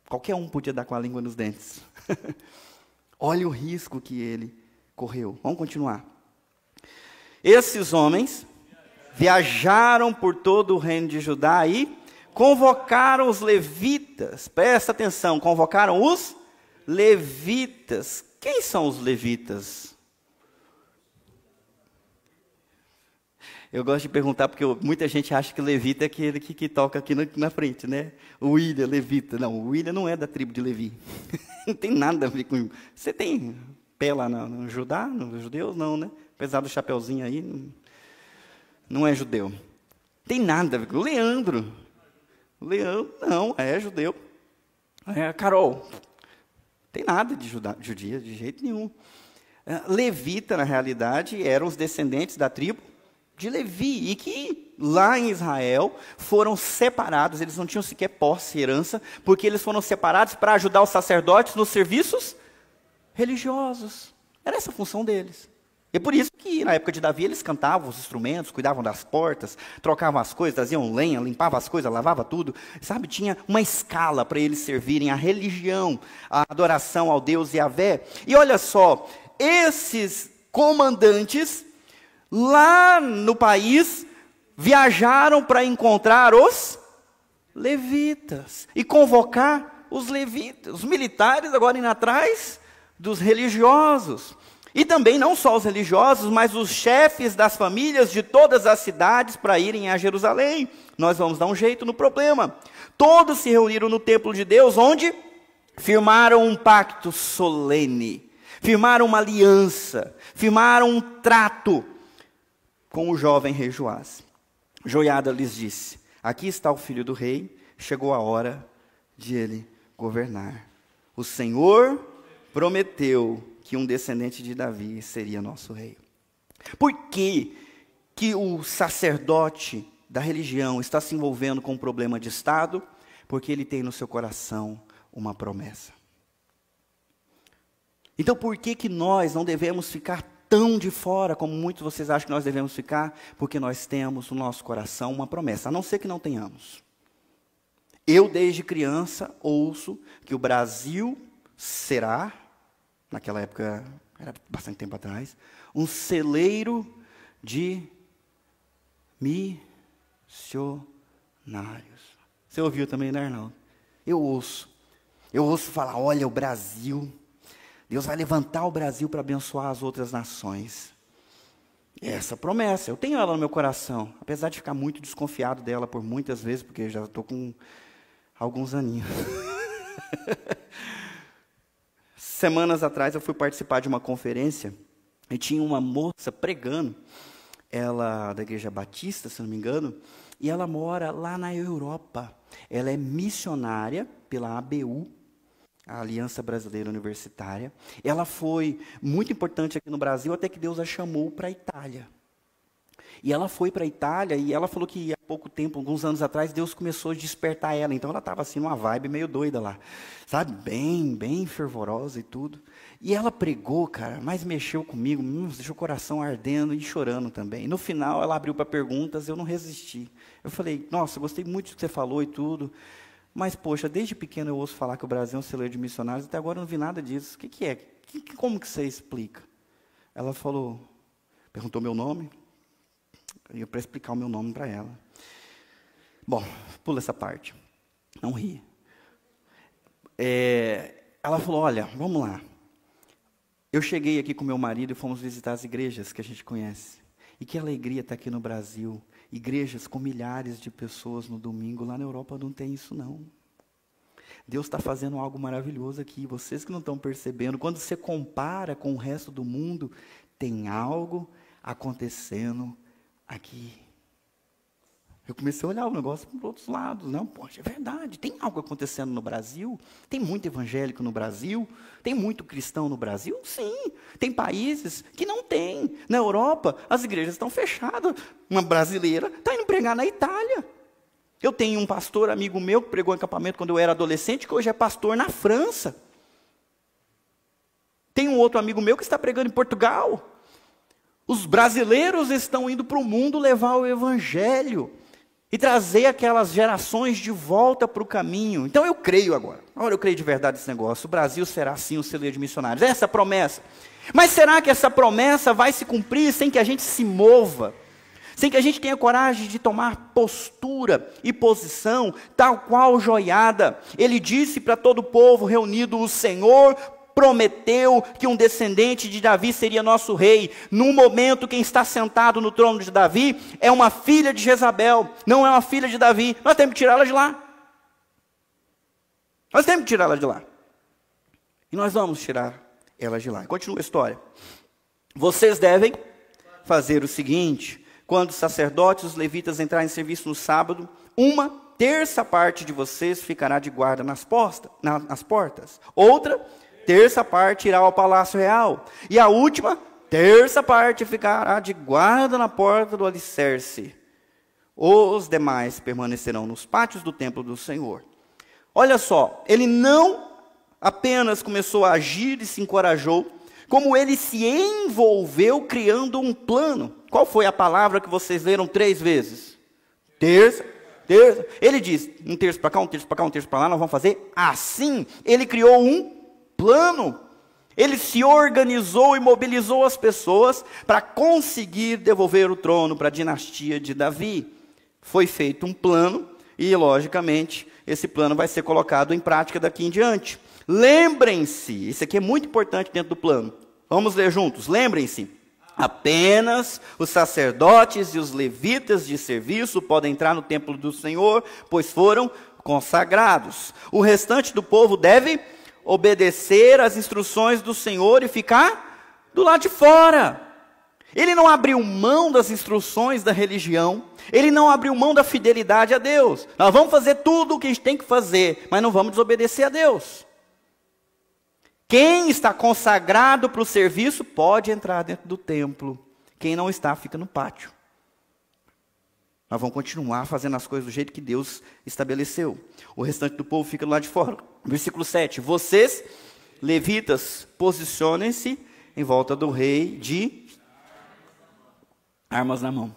Qualquer um podia dar com a língua nos dentes. Olha o risco que ele correu. Vamos continuar. Esses homens viajaram por todo o reino de Judá e Convocaram os levitas, presta atenção, convocaram os levitas. Quem são os levitas? Eu gosto de perguntar porque muita gente acha que levita é aquele que toca aqui na frente, né? O William, levita. Não, o William não é da tribo de Levi. Não tem nada a ver com... Você tem pé lá no Judá, nos judeus? Não, né? Apesar do chapeuzinho aí, não é judeu. Tem nada a ver com o Leandro. O Leandro, não, é judeu. É, Carol, tem nada de judia, de jeito nenhum. Levita, na realidade, eram os descendentes da tribo de Levi, e que lá em Israel foram separados, eles não tinham sequer posse, herança, porque eles foram separados para ajudar os sacerdotes nos serviços religiosos. Era essa a função deles. E é por isso que na época de Davi eles cantavam os instrumentos, cuidavam das portas, trocavam as coisas, traziam lenha, limpavam as coisas, lavavam tudo. Sabe, tinha uma escala para eles servirem a religião, a adoração ao Deus Yahvé. E olha só, esses comandantes lá no país viajaram para encontrar os levitas e convocar os levitas. Os militares agora indo atrás dos religiosos. E também não só os religiosos, mas os chefes das famílias de todas as cidades para irem a Jerusalém. Nós vamos dar um jeito no problema. Todos se reuniram no templo de Deus, onde firmaram um pacto solene, firmaram uma aliança, firmaram um trato com o jovem rei Joás. Joiada lhes disse: aqui está o filho do rei, chegou a hora de ele governar. O Senhor prometeu que um descendente de Davi seria nosso rei. Por que o sacerdote da religião está se envolvendo com um problema de Estado? Porque ele tem no seu coração uma promessa. Então por que nós não devemos ficar tão de fora, como muitos de vocês acham que nós devemos ficar? Porque nós temos no nosso coração uma promessa, a não ser que não tenhamos. Eu, desde criança, ouço que o Brasil será, naquela época, era bastante tempo atrás, um celeiro de missionários. Você ouviu também, né, Arnaldo? Eu ouço falar, olha, o Brasil... Deus vai levantar o Brasil para abençoar as outras nações. Essa promessa, eu tenho ela no meu coração, apesar de ficar muito desconfiado dela por muitas vezes, porque já estou com alguns aninhos. Semanas atrás eu fui participar de uma conferência e tinha uma moça pregando, ela da Igreja Batista, se não me engano, e ela mora lá na Europa. Ela é missionária pela ABU, a Aliança Brasileira Universitária. Ela foi muito importante aqui no Brasil, até que Deus a chamou para a Itália. E ela foi para a Itália, e ela falou que há pouco tempo, alguns anos atrás, Deus começou a despertar ela. Então ela estava assim, numa vibe meio doida lá, sabe? Bem fervorosa e tudo. E ela pregou, cara, mas mexeu comigo, deixou o coração ardendo e chorando também. No final, ela abriu para perguntas, eu não resisti. Eu falei, nossa, gostei muito do que você falou e tudo. Mas, poxa, desde pequeno eu ouço falar que o Brasil é um celeiro de missionários, até agora eu não vi nada disso. O que é? Como que você explica? Ela falou, perguntou meu nome, eu para explicar o meu nome para ela. Bom, pula essa parte, não ri. Ela falou, olha, vamos lá. Eu cheguei aqui com meu marido e fomos visitar as igrejas que a gente conhece. E que alegria estar aqui no Brasil. Igrejas com milhares de pessoas no domingo. Lá na Europa não tem isso, não. Deus está fazendo algo maravilhoso aqui. Vocês que não estão percebendo. Quando você compara com o resto do mundo, tem algo acontecendo aqui. Eu comecei a olhar o negócio para os outros lados. Não, poxa, é verdade. Tem algo acontecendo no Brasil? Tem muito evangélico no Brasil? Tem muito cristão no Brasil? Sim. Tem países que não tem. Na Europa, as igrejas estão fechadas. Uma brasileira está indo pregar na Itália. Eu tenho um pastor amigo meu que pregou em acampamento quando eu era adolescente, que hoje é pastor na França. Tem um outro amigo meu que está pregando em Portugal. Os brasileiros estão indo para o mundo levar o evangelho e trazer aquelas gerações de volta para o caminho. Então eu creio agora. Agora eu creio de verdade nesse negócio. O Brasil será sim um celeiro de missionários. Essa é a promessa. Mas será que essa promessa vai se cumprir sem que a gente se mova? sem que a gente tenha coragem de tomar postura e posição, tal qual Joiada. Ele disse para todo o povo reunido: o Senhor prometeu que um descendente de Davi seria nosso rei. No momento, quem está sentado no trono de Davi é uma filha de Jezabel, não é uma filha de Davi. Nós temos que tirá-la de lá. Nós temos que tirá-la de lá. E nós vamos tirar ela de lá. Continua a história. Vocês devem fazer o seguinte: quando os sacerdotes e os levitas entrarem em serviço no sábado, uma terça parte de vocês ficará de guarda nas portas. Outra terça parte irá ao palácio real. E a última terça parte ficará de guarda na porta do alicerce. Os demais permanecerão nos pátios do templo do Senhor. Olha só, ele não apenas começou a agir e se encorajou, como ele se envolveu criando um plano. Qual foi a palavra que vocês leram 3 vezes? Terça. Ele diz, um terço para cá, um terço para cá, um terço para lá, nós vamos fazer assim. Ele criou um plano. Ele se organizou e mobilizou as pessoas para conseguir devolver o trono para a dinastia de Davi. Foi feito um plano e, logicamente, esse plano vai ser colocado em prática daqui em diante. Lembrem-se, isso aqui é muito importante dentro do plano. Vamos ler juntos. Lembrem-se, apenas os sacerdotes e os levitas de serviço podem entrar no templo do Senhor, pois foram consagrados. O restante do povo deve obedecer às instruções do Senhor e ficar do lado de fora. Ele não abriu mão das instruções da religião, ele não abriu mão da fidelidade a Deus. Nós vamos fazer tudo o que a gente tem que fazer, mas não vamos desobedecer a Deus. Quem está consagrado para o serviço pode entrar dentro do templo. Quem não está, fica no pátio. Nós vamos continuar fazendo as coisas do jeito que Deus estabeleceu. O restante do povo fica do lado de fora. Versículo 7. Vocês, levitas, posicionem-se em volta do rei de armas na mão.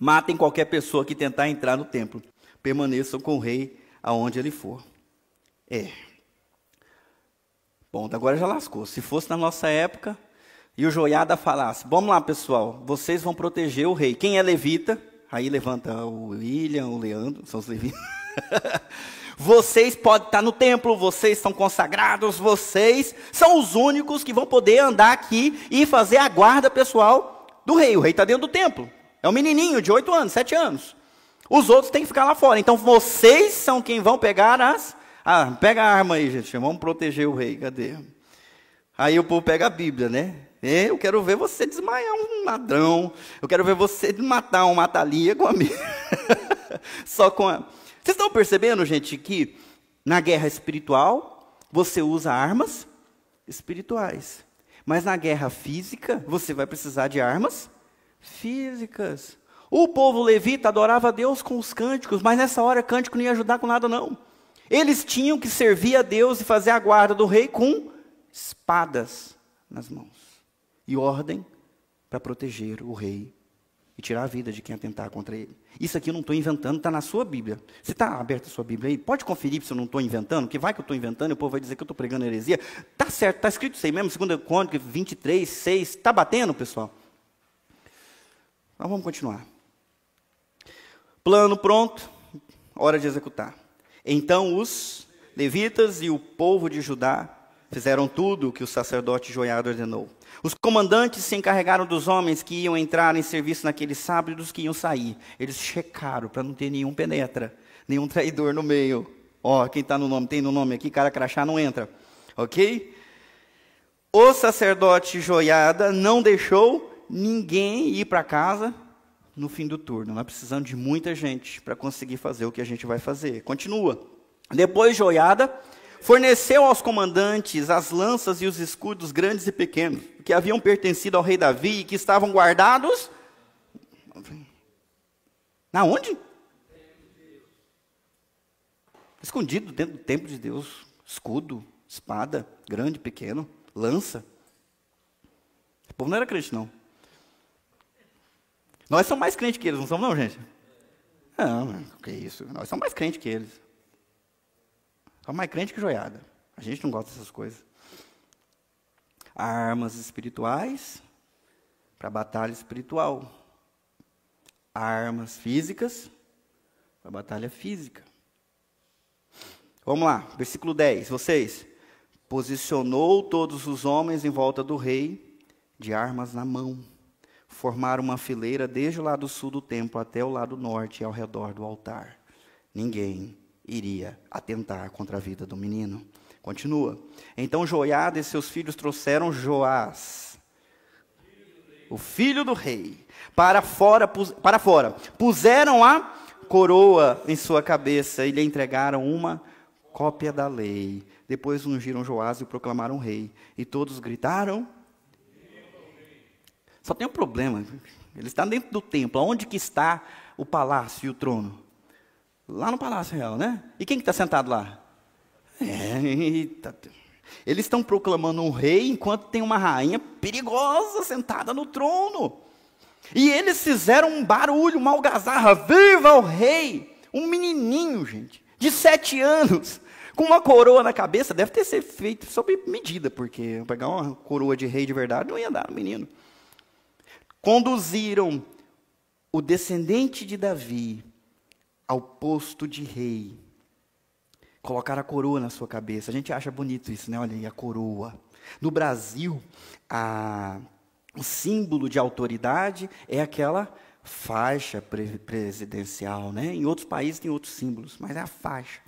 Matem qualquer pessoa que tentar entrar no templo. Permaneçam com o rei aonde ele for. Bom, agora já lascou. Se fosse na nossa época e o Joiada falasse: vamos lá, pessoal, vocês vão proteger o rei. Quem é levita? Aí levanta o William, o Leandro, são os levitas. Vocês podem estar no templo, vocês são consagrados, vocês são os únicos que vão poder andar aqui e fazer a guarda pessoal do rei. O rei está dentro do templo. É um menininho de 8 anos, 7 anos. Os outros têm que ficar lá fora. Então vocês são quem vão pegar as... pega a arma aí, gente. Vamos proteger o rei. Cadê? Aí o povo pega a Bíblia, né? Eu quero ver você desmaiar um ladrão. Eu quero ver você matar um mata-Lia com a minha. Só com a... Vocês estão percebendo, gente, que na guerra espiritual você usa armas espirituais. Mas na guerra física você vai precisar de armas físicas. O povo levita adorava a Deus com os cânticos, mas nessa hora cântico não ia ajudar com nada não. Eles tinham que servir a Deus e fazer a guarda do rei com espadas nas mãos. E ordem para proteger o rei e tirar a vida de quem atentar contra ele. Isso aqui eu não estou inventando, está na sua Bíblia. Você está aberta a sua Bíblia aí? Pode conferir se eu não estou inventando, que vai que eu estou inventando e o povo vai dizer que eu estou pregando heresia. Está certo, está escrito isso aí mesmo, 2 Crônicas 23, 6. Está batendo, pessoal? Então vamos continuar. Plano pronto, hora de executar. Então os levitas e o povo de Judá fizeram tudo o que o sacerdote Joiada ordenou. Os comandantes se encarregaram dos homens que iam entrar em serviço naquele sábado e dos que iam sair. Eles checaram para não ter nenhum penetra, nenhum traidor no meio. Quem está no nome, tem no nome aqui, cara crachá não entra. Ok? O sacerdote Joiada não deixou ninguém ir para casa no fim do turno. Nós precisamos de muita gente para conseguir fazer o que a gente vai fazer. Continua. Depois Joiada forneceu aos comandantes as lanças e os escudos grandes e pequenos, que haviam pertencido ao rei Davi e que estavam guardados... Na onde? Escondido dentro do templo de Deus. Escudo, espada, grande, pequeno, lança. O povo não era crente, não. Nós somos mais crentes que eles, não somos não, gente? Não, que isso. Nós somos mais crentes que eles. Somos mais crentes que Joiada. A gente não gosta dessas coisas. Armas espirituais para batalha espiritual. armas físicas, a batalha física. Vamos lá, versículo 10, vocês. Posicionou todos os homens em volta do rei, de armas na mão. Formaram uma fileira desde o lado sul do templo até o lado norte e ao redor do altar. Ninguém iria atentar contra a vida do menino. Continua. Então Joiada e seus filhos trouxeram Joás, o filho do rei, para fora. Puseram a coroa em sua cabeça e lhe entregaram uma cópia da lei. Depois ungiram Joás e o proclamaram rei. E todos gritaram. Só tem um problema. Ele está dentro do templo. Onde que está o palácio e o trono? Lá no Palácio Real, né? E quem que está sentado lá? Eles estão proclamando um rei enquanto tem uma rainha perigosa sentada no trono. E eles fizeram um barulho, uma algazarra. Viva o rei! Um menininho, gente, de 7 anos, com uma coroa na cabeça. Deve ter sido feito sob medida, porque pegar uma coroa de rei de verdade não ia dar no menino. Conduziram o descendente de Davi ao posto de rei. Colocaram a coroa na sua cabeça. A gente acha bonito isso, né? Olha aí, a coroa. No Brasil, o símbolo de autoridade é aquela faixa presidencial, né? Em outros países tem outros símbolos, mas é a faixa.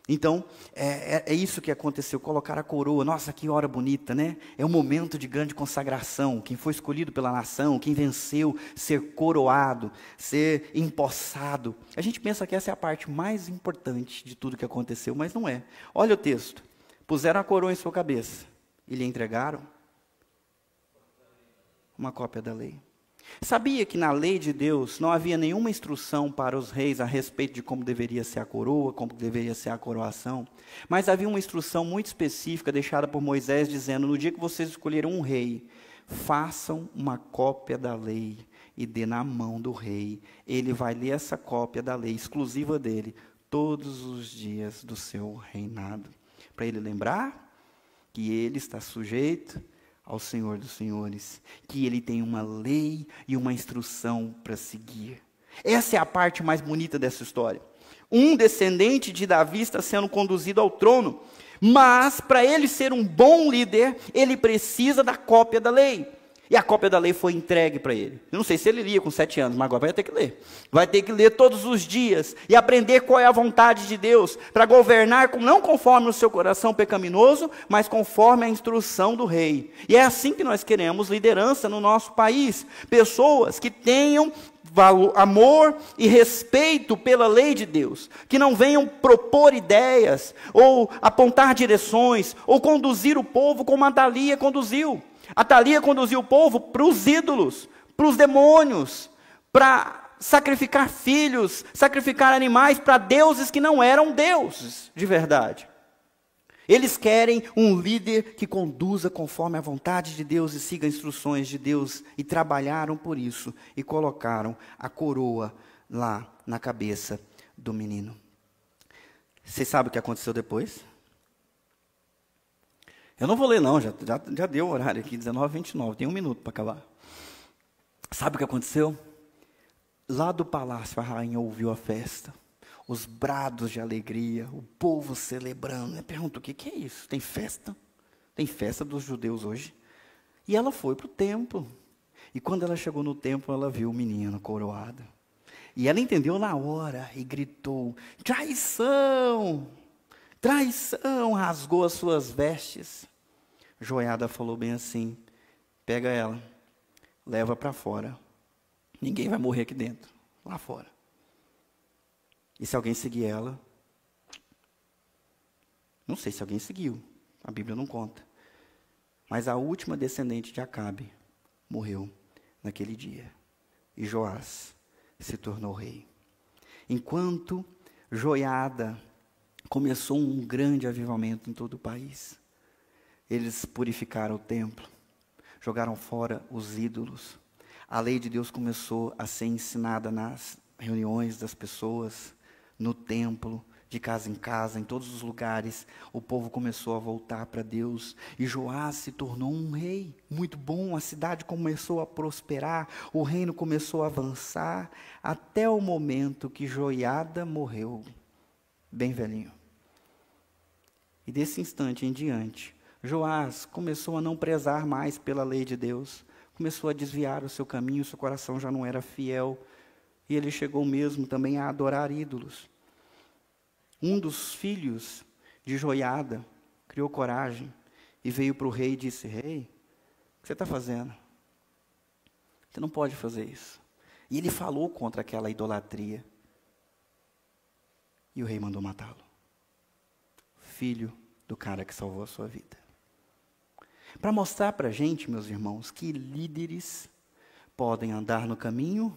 Então, é isso que aconteceu, colocar a coroa. Nossa, que hora bonita, né? É um momento de grande consagração. Quem foi escolhido pela nação, quem venceu, ser coroado, ser empossado. A gente pensa que essa é a parte mais importante de tudo que aconteceu, mas não é. Olha o texto. Puseram a coroa em sua cabeça e lhe entregaram uma cópia da lei. Sabia que na lei de Deus não havia nenhuma instrução para os reis a respeito de como deveria ser a coroa, como deveria ser a coroação, mas havia uma instrução muito específica deixada por Moisés, dizendo: no dia que vocês escolherem um rei, façam uma cópia da lei e dê na mão do rei. Ele vai ler essa cópia da lei exclusiva dele todos os dias do seu reinado, para ele lembrar que ele está sujeito ao Senhor dos Senhores, que ele tem uma lei e uma instrução para seguir. Essa é a parte mais bonita dessa história. Um descendente de Davi está sendo conduzido ao trono, mas para ele ser um bom líder, ele precisa da cópia da lei. E a cópia da lei foi entregue para ele. Eu não sei se ele lia com 7 anos, mas agora vai ter que ler. Vai ter que ler todos os dias e aprender qual é a vontade de Deus, para governar não conforme o seu coração pecaminoso, mas conforme a instrução do rei. E é assim que nós queremos liderança no nosso país. Pessoas que tenham amor e respeito pela lei de Deus, que não venham propor ideias, ou apontar direções, ou conduzir o povo como a Thalia conduziu. A Thalia conduziu o povo para os ídolos, para os demônios, para sacrificar filhos, sacrificar animais para deuses que não eram deuses de verdade. Eles querem um líder que conduza conforme a vontade de Deus e siga instruções de Deus, e trabalharam por isso e colocaram a coroa lá na cabeça do menino. Vocês sabem o que aconteceu depois? Eu não vou ler não, já deu o horário aqui, 19h29, tem 1 minuto para acabar. Sabe o que aconteceu? Lá do palácio a rainha ouviu a festa, os brados de alegria, o povo celebrando. Pergunta: o que é isso? Tem festa? Tem festa dos judeus hoje? E ela foi para o templo. E quando ela chegou no templo, ela viu o menino coroado. E ela entendeu na hora e gritou: traição! Traição! Rasgou as suas vestes. Joiada falou bem assim: pega ela, leva para fora. Ninguém vai morrer aqui dentro, lá fora. E se alguém seguir ela? Não sei se alguém seguiu, a Bíblia não conta. Mas a última descendente de Acabe morreu naquele dia. E Joás se tornou rei. Enquanto Joiada começou um grande avivamento em todo o país. Eles purificaram o templo, jogaram fora os ídolos. A lei de Deus começou a ser ensinada nas reuniões das pessoas, no templo, de casa em casa, em todos os lugares, o povo começou a voltar para Deus, e Joás se tornou um rei muito bom, a cidade começou a prosperar, o reino começou a avançar, até o momento que Joiada morreu, bem velhinho. E desse instante em diante, Joás começou a não prezar mais pela lei de Deus, começou a desviar o seu caminho, seu coração já não era fiel, e ele chegou mesmo também a adorar ídolos. Um dos filhos de Joiada criou coragem e veio para o rei e disse: rei, o que você está fazendo? Você não pode fazer isso. E ele falou contra aquela idolatria. E o rei mandou matá-lo. Filho do cara que salvou a sua vida. Para mostrar para a gente, meus irmãos, que líderes podem andar no caminho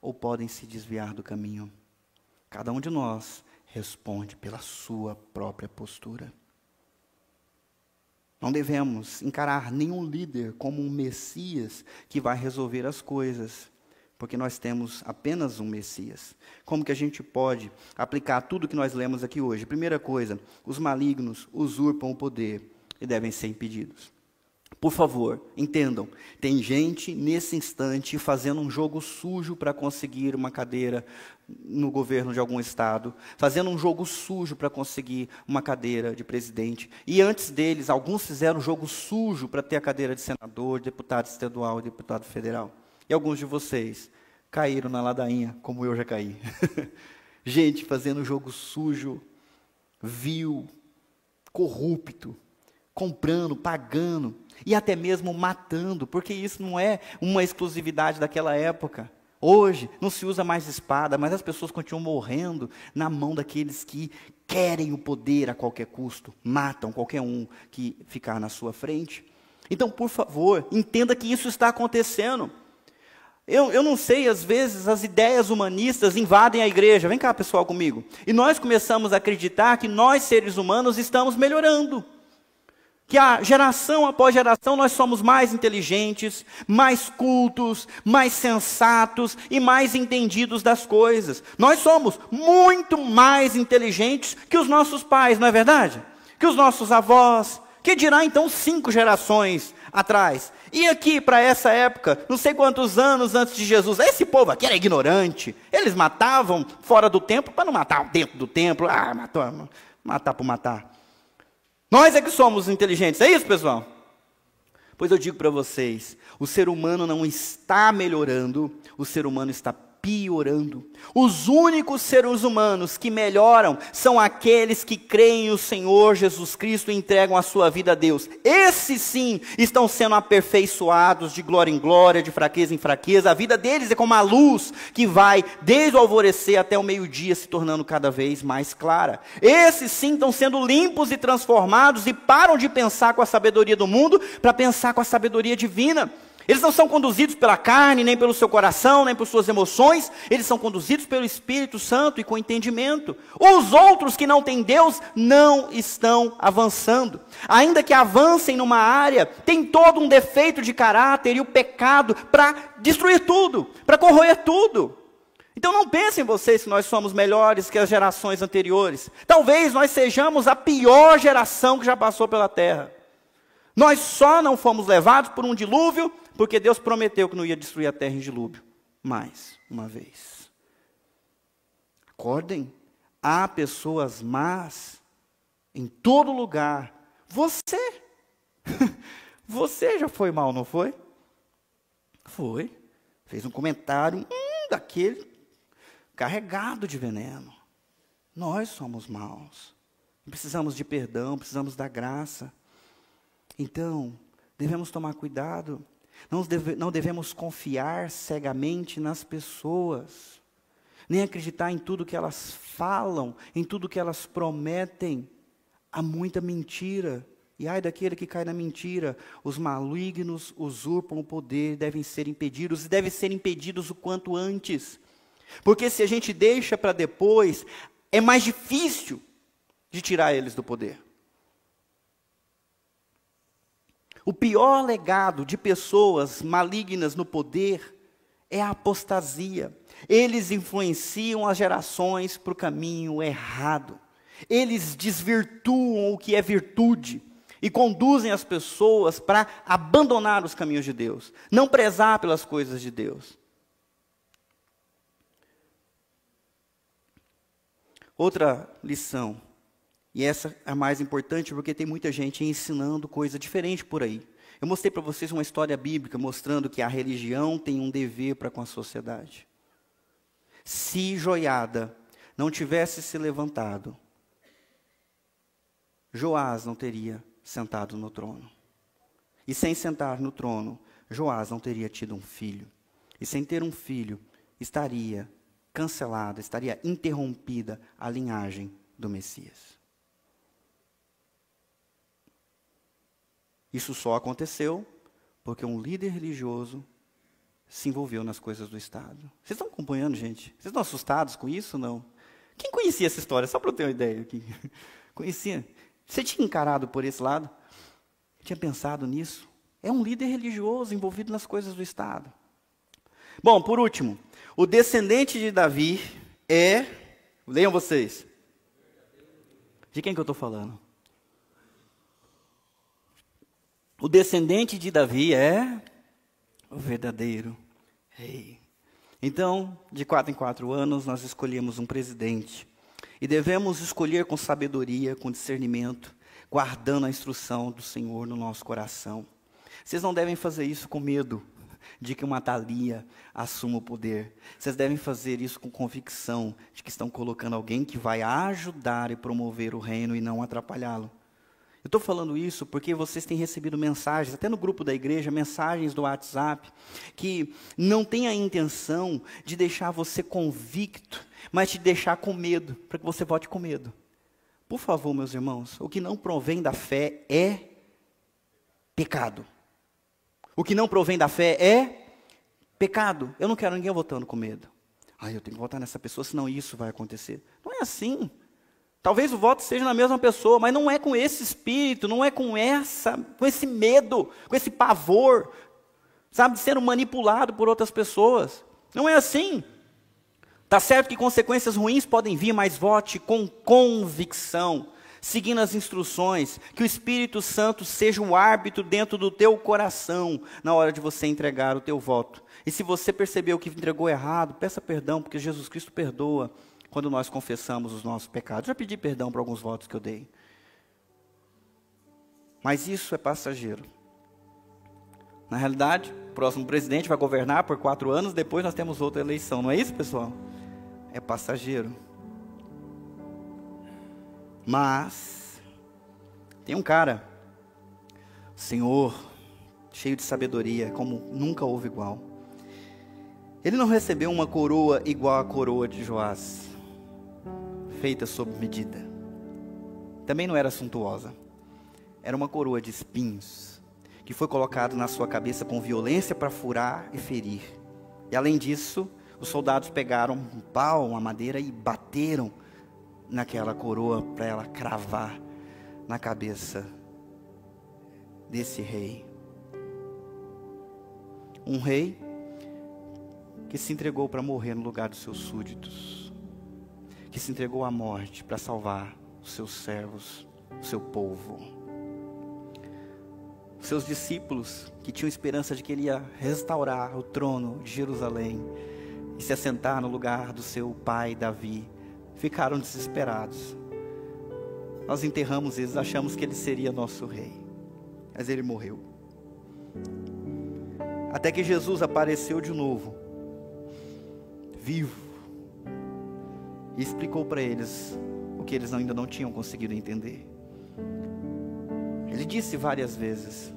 ou podem se desviar do caminho. Cada um de nós responde pela sua própria postura. Não devemos encarar nenhum líder como um Messias que vai resolver as coisas, porque nós temos apenas um Messias. Como que a gente pode aplicar tudo que nós lemos aqui hoje? Primeira coisa, os malignos usurpam o poder e devem ser impedidos. Por favor, entendam, tem gente nesse instante fazendo um jogo sujo para conseguir uma cadeira no governo de algum estado, fazendo um jogo sujo para conseguir uma cadeira de presidente, e antes deles, alguns fizeram um jogo sujo para ter a cadeira de senador, deputado estadual e deputado federal. E alguns de vocês caíram na ladainha, como eu já caí. Gente fazendo um jogo sujo, vil, corrupto, comprando, pagando, e até mesmo matando, porque isso não é uma exclusividade daquela época. Hoje não se usa mais espada, mas as pessoas continuam morrendo na mão daqueles que querem o poder a qualquer custo, matam qualquer um que ficar na sua frente. Então, por favor, entenda que isso está acontecendo. Eu não sei, às vezes as ideias humanistas invadem a igreja. Vem cá, pessoal, comigo. E nós começamos a acreditar que nós, seres humanos, estamos melhorando. Que a geração após geração nós somos mais inteligentes, mais cultos, mais sensatos e mais entendidos das coisas. Nós somos muito mais inteligentes que os nossos pais, não é verdade? Que os nossos avós, que dirá então 5 gerações atrás. E aqui para essa época, não sei quantos anos antes de Jesus, esse povo aqui era ignorante. Eles matavam fora do templo para não matar dentro do templo. Matar por matar. Nós é que somos inteligentes, é isso, pessoal? Pois eu digo para vocês, o ser humano não está melhorando, o ser humano está piorando. Os únicos seres humanos que melhoram são aqueles que creem no Senhor Jesus Cristo e entregam a sua vida a Deus. Esses sim estão sendo aperfeiçoados de glória em glória, de fraqueza em fraqueza. A vida deles é como a luz que vai desde o alvorecer até o meio-dia se tornando cada vez mais clara. Esses sim estão sendo limpos e transformados e param de pensar com a sabedoria do mundo para pensar com a sabedoria divina. Eles não são conduzidos pela carne, nem pelo seu coração, nem por suas emoções. Eles são conduzidos pelo Espírito Santo e com entendimento. Os outros que não têm Deus não estão avançando. Ainda que avancem numa área, tem todo um defeito de caráter e o pecado para destruir tudo, para corroer tudo. Então não pensem vocês que nós somos melhores que as gerações anteriores. Talvez nós sejamos a pior geração que já passou pela terra. Nós só não fomos levados por um dilúvio, porque Deus prometeu que não ia destruir a terra em dilúvio. Mais uma vez. Acordem, há pessoas más em todo lugar. Você já foi mal, não foi? Foi. Fez um comentário daquele carregado de veneno. Nós somos maus. Precisamos de perdão, precisamos da graça. Então, devemos tomar cuidado, não devemos confiar cegamente nas pessoas, nem acreditar em tudo que elas falam, em tudo que elas prometem. Há muita mentira, e ai daquele que cai na mentira. Os malignos usurpam o poder, devem ser impedidos, e devem ser impedidos o quanto antes, porque se a gente deixa para depois, é mais difícil de tirar eles do poder. O pior legado de pessoas malignas no poder é a apostasia. Eles influenciam as gerações para o caminho errado. Eles desvirtuam o que é virtude e conduzem as pessoas para abandonar os caminhos de Deus, não prezar pelas coisas de Deus. Outra lição, e essa é a mais importante porque tem muita gente ensinando coisa diferente por aí. Eu mostrei para vocês uma história bíblica mostrando que a religião tem um dever para com a sociedade. Se Joiada não tivesse se levantado, Joás não teria sentado no trono. E sem sentar no trono, Joás não teria tido um filho. E sem ter um filho, estaria cancelada, estaria interrompida a linhagem do Messias. Isso só aconteceu porque um líder religioso se envolveu nas coisas do Estado. Vocês estão acompanhando, gente? Vocês estão assustados com isso ou não? Quem conhecia essa história? Só para eu ter uma ideia aqui. Conhecia? Você tinha encarado por esse lado? Tinha pensado nisso? É um líder religioso envolvido nas coisas do Estado. Bom, por último, o descendente de Davi é... Leiam vocês. De quem que eu estou falando? O descendente de Davi é o verdadeiro rei. Então, de 4 em 4 anos, nós escolhemos um presidente. E devemos escolher com sabedoria, com discernimento, guardando a instrução do Senhor no nosso coração. Vocês não devem fazer isso com medo de que uma Thalia assuma o poder. Vocês devem fazer isso com convicção de que estão colocando alguém que vai ajudar e promover o reino e não atrapalhá-lo. Eu estou falando isso porque vocês têm recebido mensagens, até no grupo da igreja, mensagens do WhatsApp, que não tem a intenção de deixar você convicto, mas te deixar com medo, para que você vote com medo. Por favor, meus irmãos, o que não provém da fé é pecado. O que não provém da fé é pecado. Eu não quero ninguém votando com medo. Eu tenho que votar nessa pessoa, senão isso vai acontecer. Não é assim. Talvez o voto seja na mesma pessoa, mas não é com esse espírito, não é com esse medo, com esse pavor, sabe, de ser manipulado por outras pessoas. Não é assim. Está certo que consequências ruins podem vir, mas vote com convicção, seguindo as instruções, que o Espírito Santo seja o árbitro dentro do teu coração, na hora de você entregar o teu voto. E se você percebeu que entregou errado, peça perdão, porque Jesus Cristo perdoa quando nós confessamos os nossos pecados. Já pedi perdão por alguns votos que eu dei. Mas isso é passageiro. Na realidade, o próximo presidente vai governar por 4 anos, depois nós temos outra eleição. Não é isso, pessoal? É passageiro. Mas tem um cara, Senhor, cheio de sabedoria, como nunca houve igual. Ele não recebeu uma coroa igual à coroa de Joás, feita sob medida. Também não era suntuosa. Era uma coroa de espinhos, que foi colocada na sua cabeça com violência para furar e ferir. E além disso, os soldados pegaram um pau, uma madeira e bateram naquela coroa para ela cravar na cabeça desse rei. Um rei que se entregou para morrer no lugar dos seus súditos, que se entregou à morte para salvar os seus servos, o seu povo. Seus discípulos, que tinham esperança de que ele ia restaurar o trono de Jerusalém e se assentar no lugar do seu pai Davi, ficaram desesperados. Nós enterramos eles, achamos que ele seria nosso rei, mas ele morreu. Até que Jesus apareceu de novo, vivo, e explicou para eles o que eles ainda não tinham conseguido entender. Ele disse várias vezes: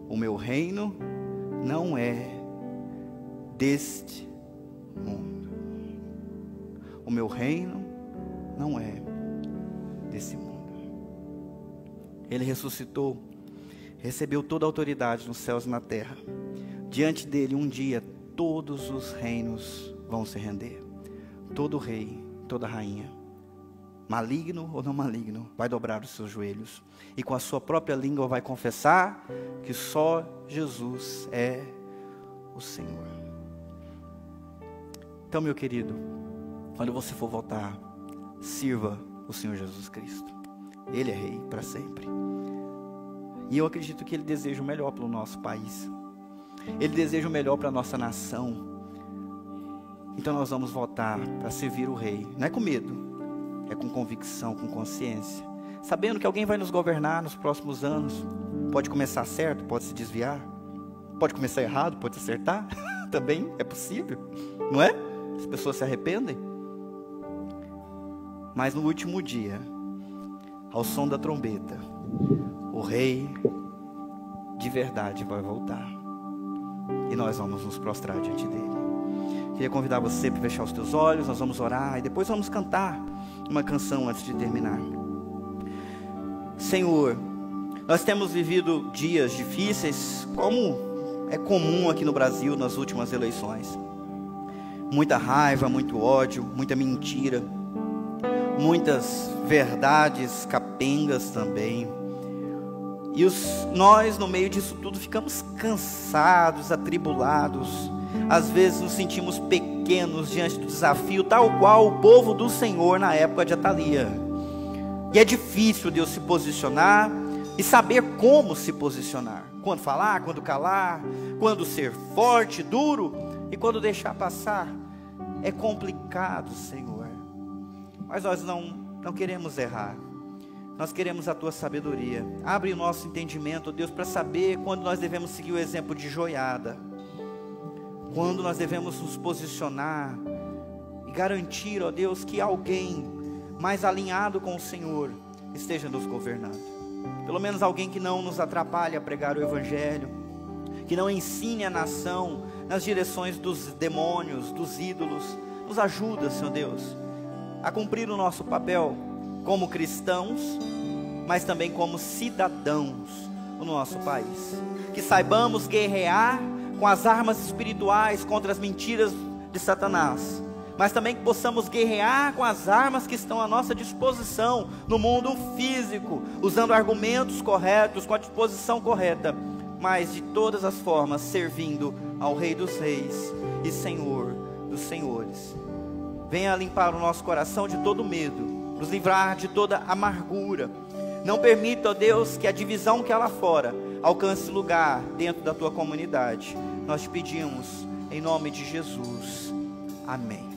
o meu reino não é deste mundo. O meu reino não é desse mundo. Ele ressuscitou, recebeu toda a autoridade nos céus e na terra. Diante dele, um dia, todos os reinos vão se render. Todo rei, toda rainha, maligno ou não maligno, vai dobrar os seus joelhos e com a sua própria língua vai confessar que só Jesus é o Senhor. Então, meu querido, quando você for voltar, sirva o Senhor Jesus Cristo. Ele é rei para sempre. E eu acredito que Ele deseja o melhor para o nosso país. Ele deseja o melhor para a nossa nação. Então nós vamos votar para servir o rei. Não é com medo, é com convicção, com consciência. Sabendo que alguém vai nos governar nos próximos anos. Pode começar certo, pode se desviar. Pode começar errado, pode acertar. Também é possível, não é? As pessoas se arrependem. Mas no último dia, ao som da trombeta, o rei de verdade vai voltar. E nós vamos nos prostrar diante dele. Queria convidar você para fechar os teus olhos. Nós vamos orar e depois vamos cantar uma canção antes de terminar. Senhor, nós temos vivido dias difíceis, como é comum aqui no Brasil nas últimas eleições. Muita raiva, muito ódio, muita mentira, muitas verdades capengas também. E nós, no meio disso tudo, ficamos cansados, atribulados. Às vezes nos sentimos pequenos diante do desafio, tal qual o povo do Senhor na época de Atalia. E é difícil Deus se posicionar e saber como se posicionar. Quando falar, quando calar, quando ser forte, duro e quando deixar passar. É complicado, Senhor. Mas nós não queremos errar. Nós queremos a Tua sabedoria. Abre o nosso entendimento, ó Deus, para saber quando nós devemos seguir o exemplo de Joiada. Quando nós devemos nos posicionar e garantir, ó Deus, que alguém mais alinhado com o Senhor esteja nos governando. Pelo menos alguém que não nos atrapalhe a pregar o Evangelho, que não ensine a nação nas direções dos demônios, dos ídolos. Nos ajuda, Senhor Deus, a cumprir o nosso papel como cristãos, mas também como cidadãos no nosso país. Que saibamos guerrear com as armas espirituais contra as mentiras de Satanás, mas também que possamos guerrear com as armas que estão à nossa disposição no mundo físico, usando argumentos corretos, com a disposição correta, mas de todas as formas servindo ao Rei dos Reis e Senhor dos Senhores. Venha limpar o nosso coração de todo medo, nos livrar de toda amargura. Não permita, ó Deus, que a divisão que há lá fora alcance lugar dentro da Tua comunidade. Nós te pedimos em nome de Jesus. Amém.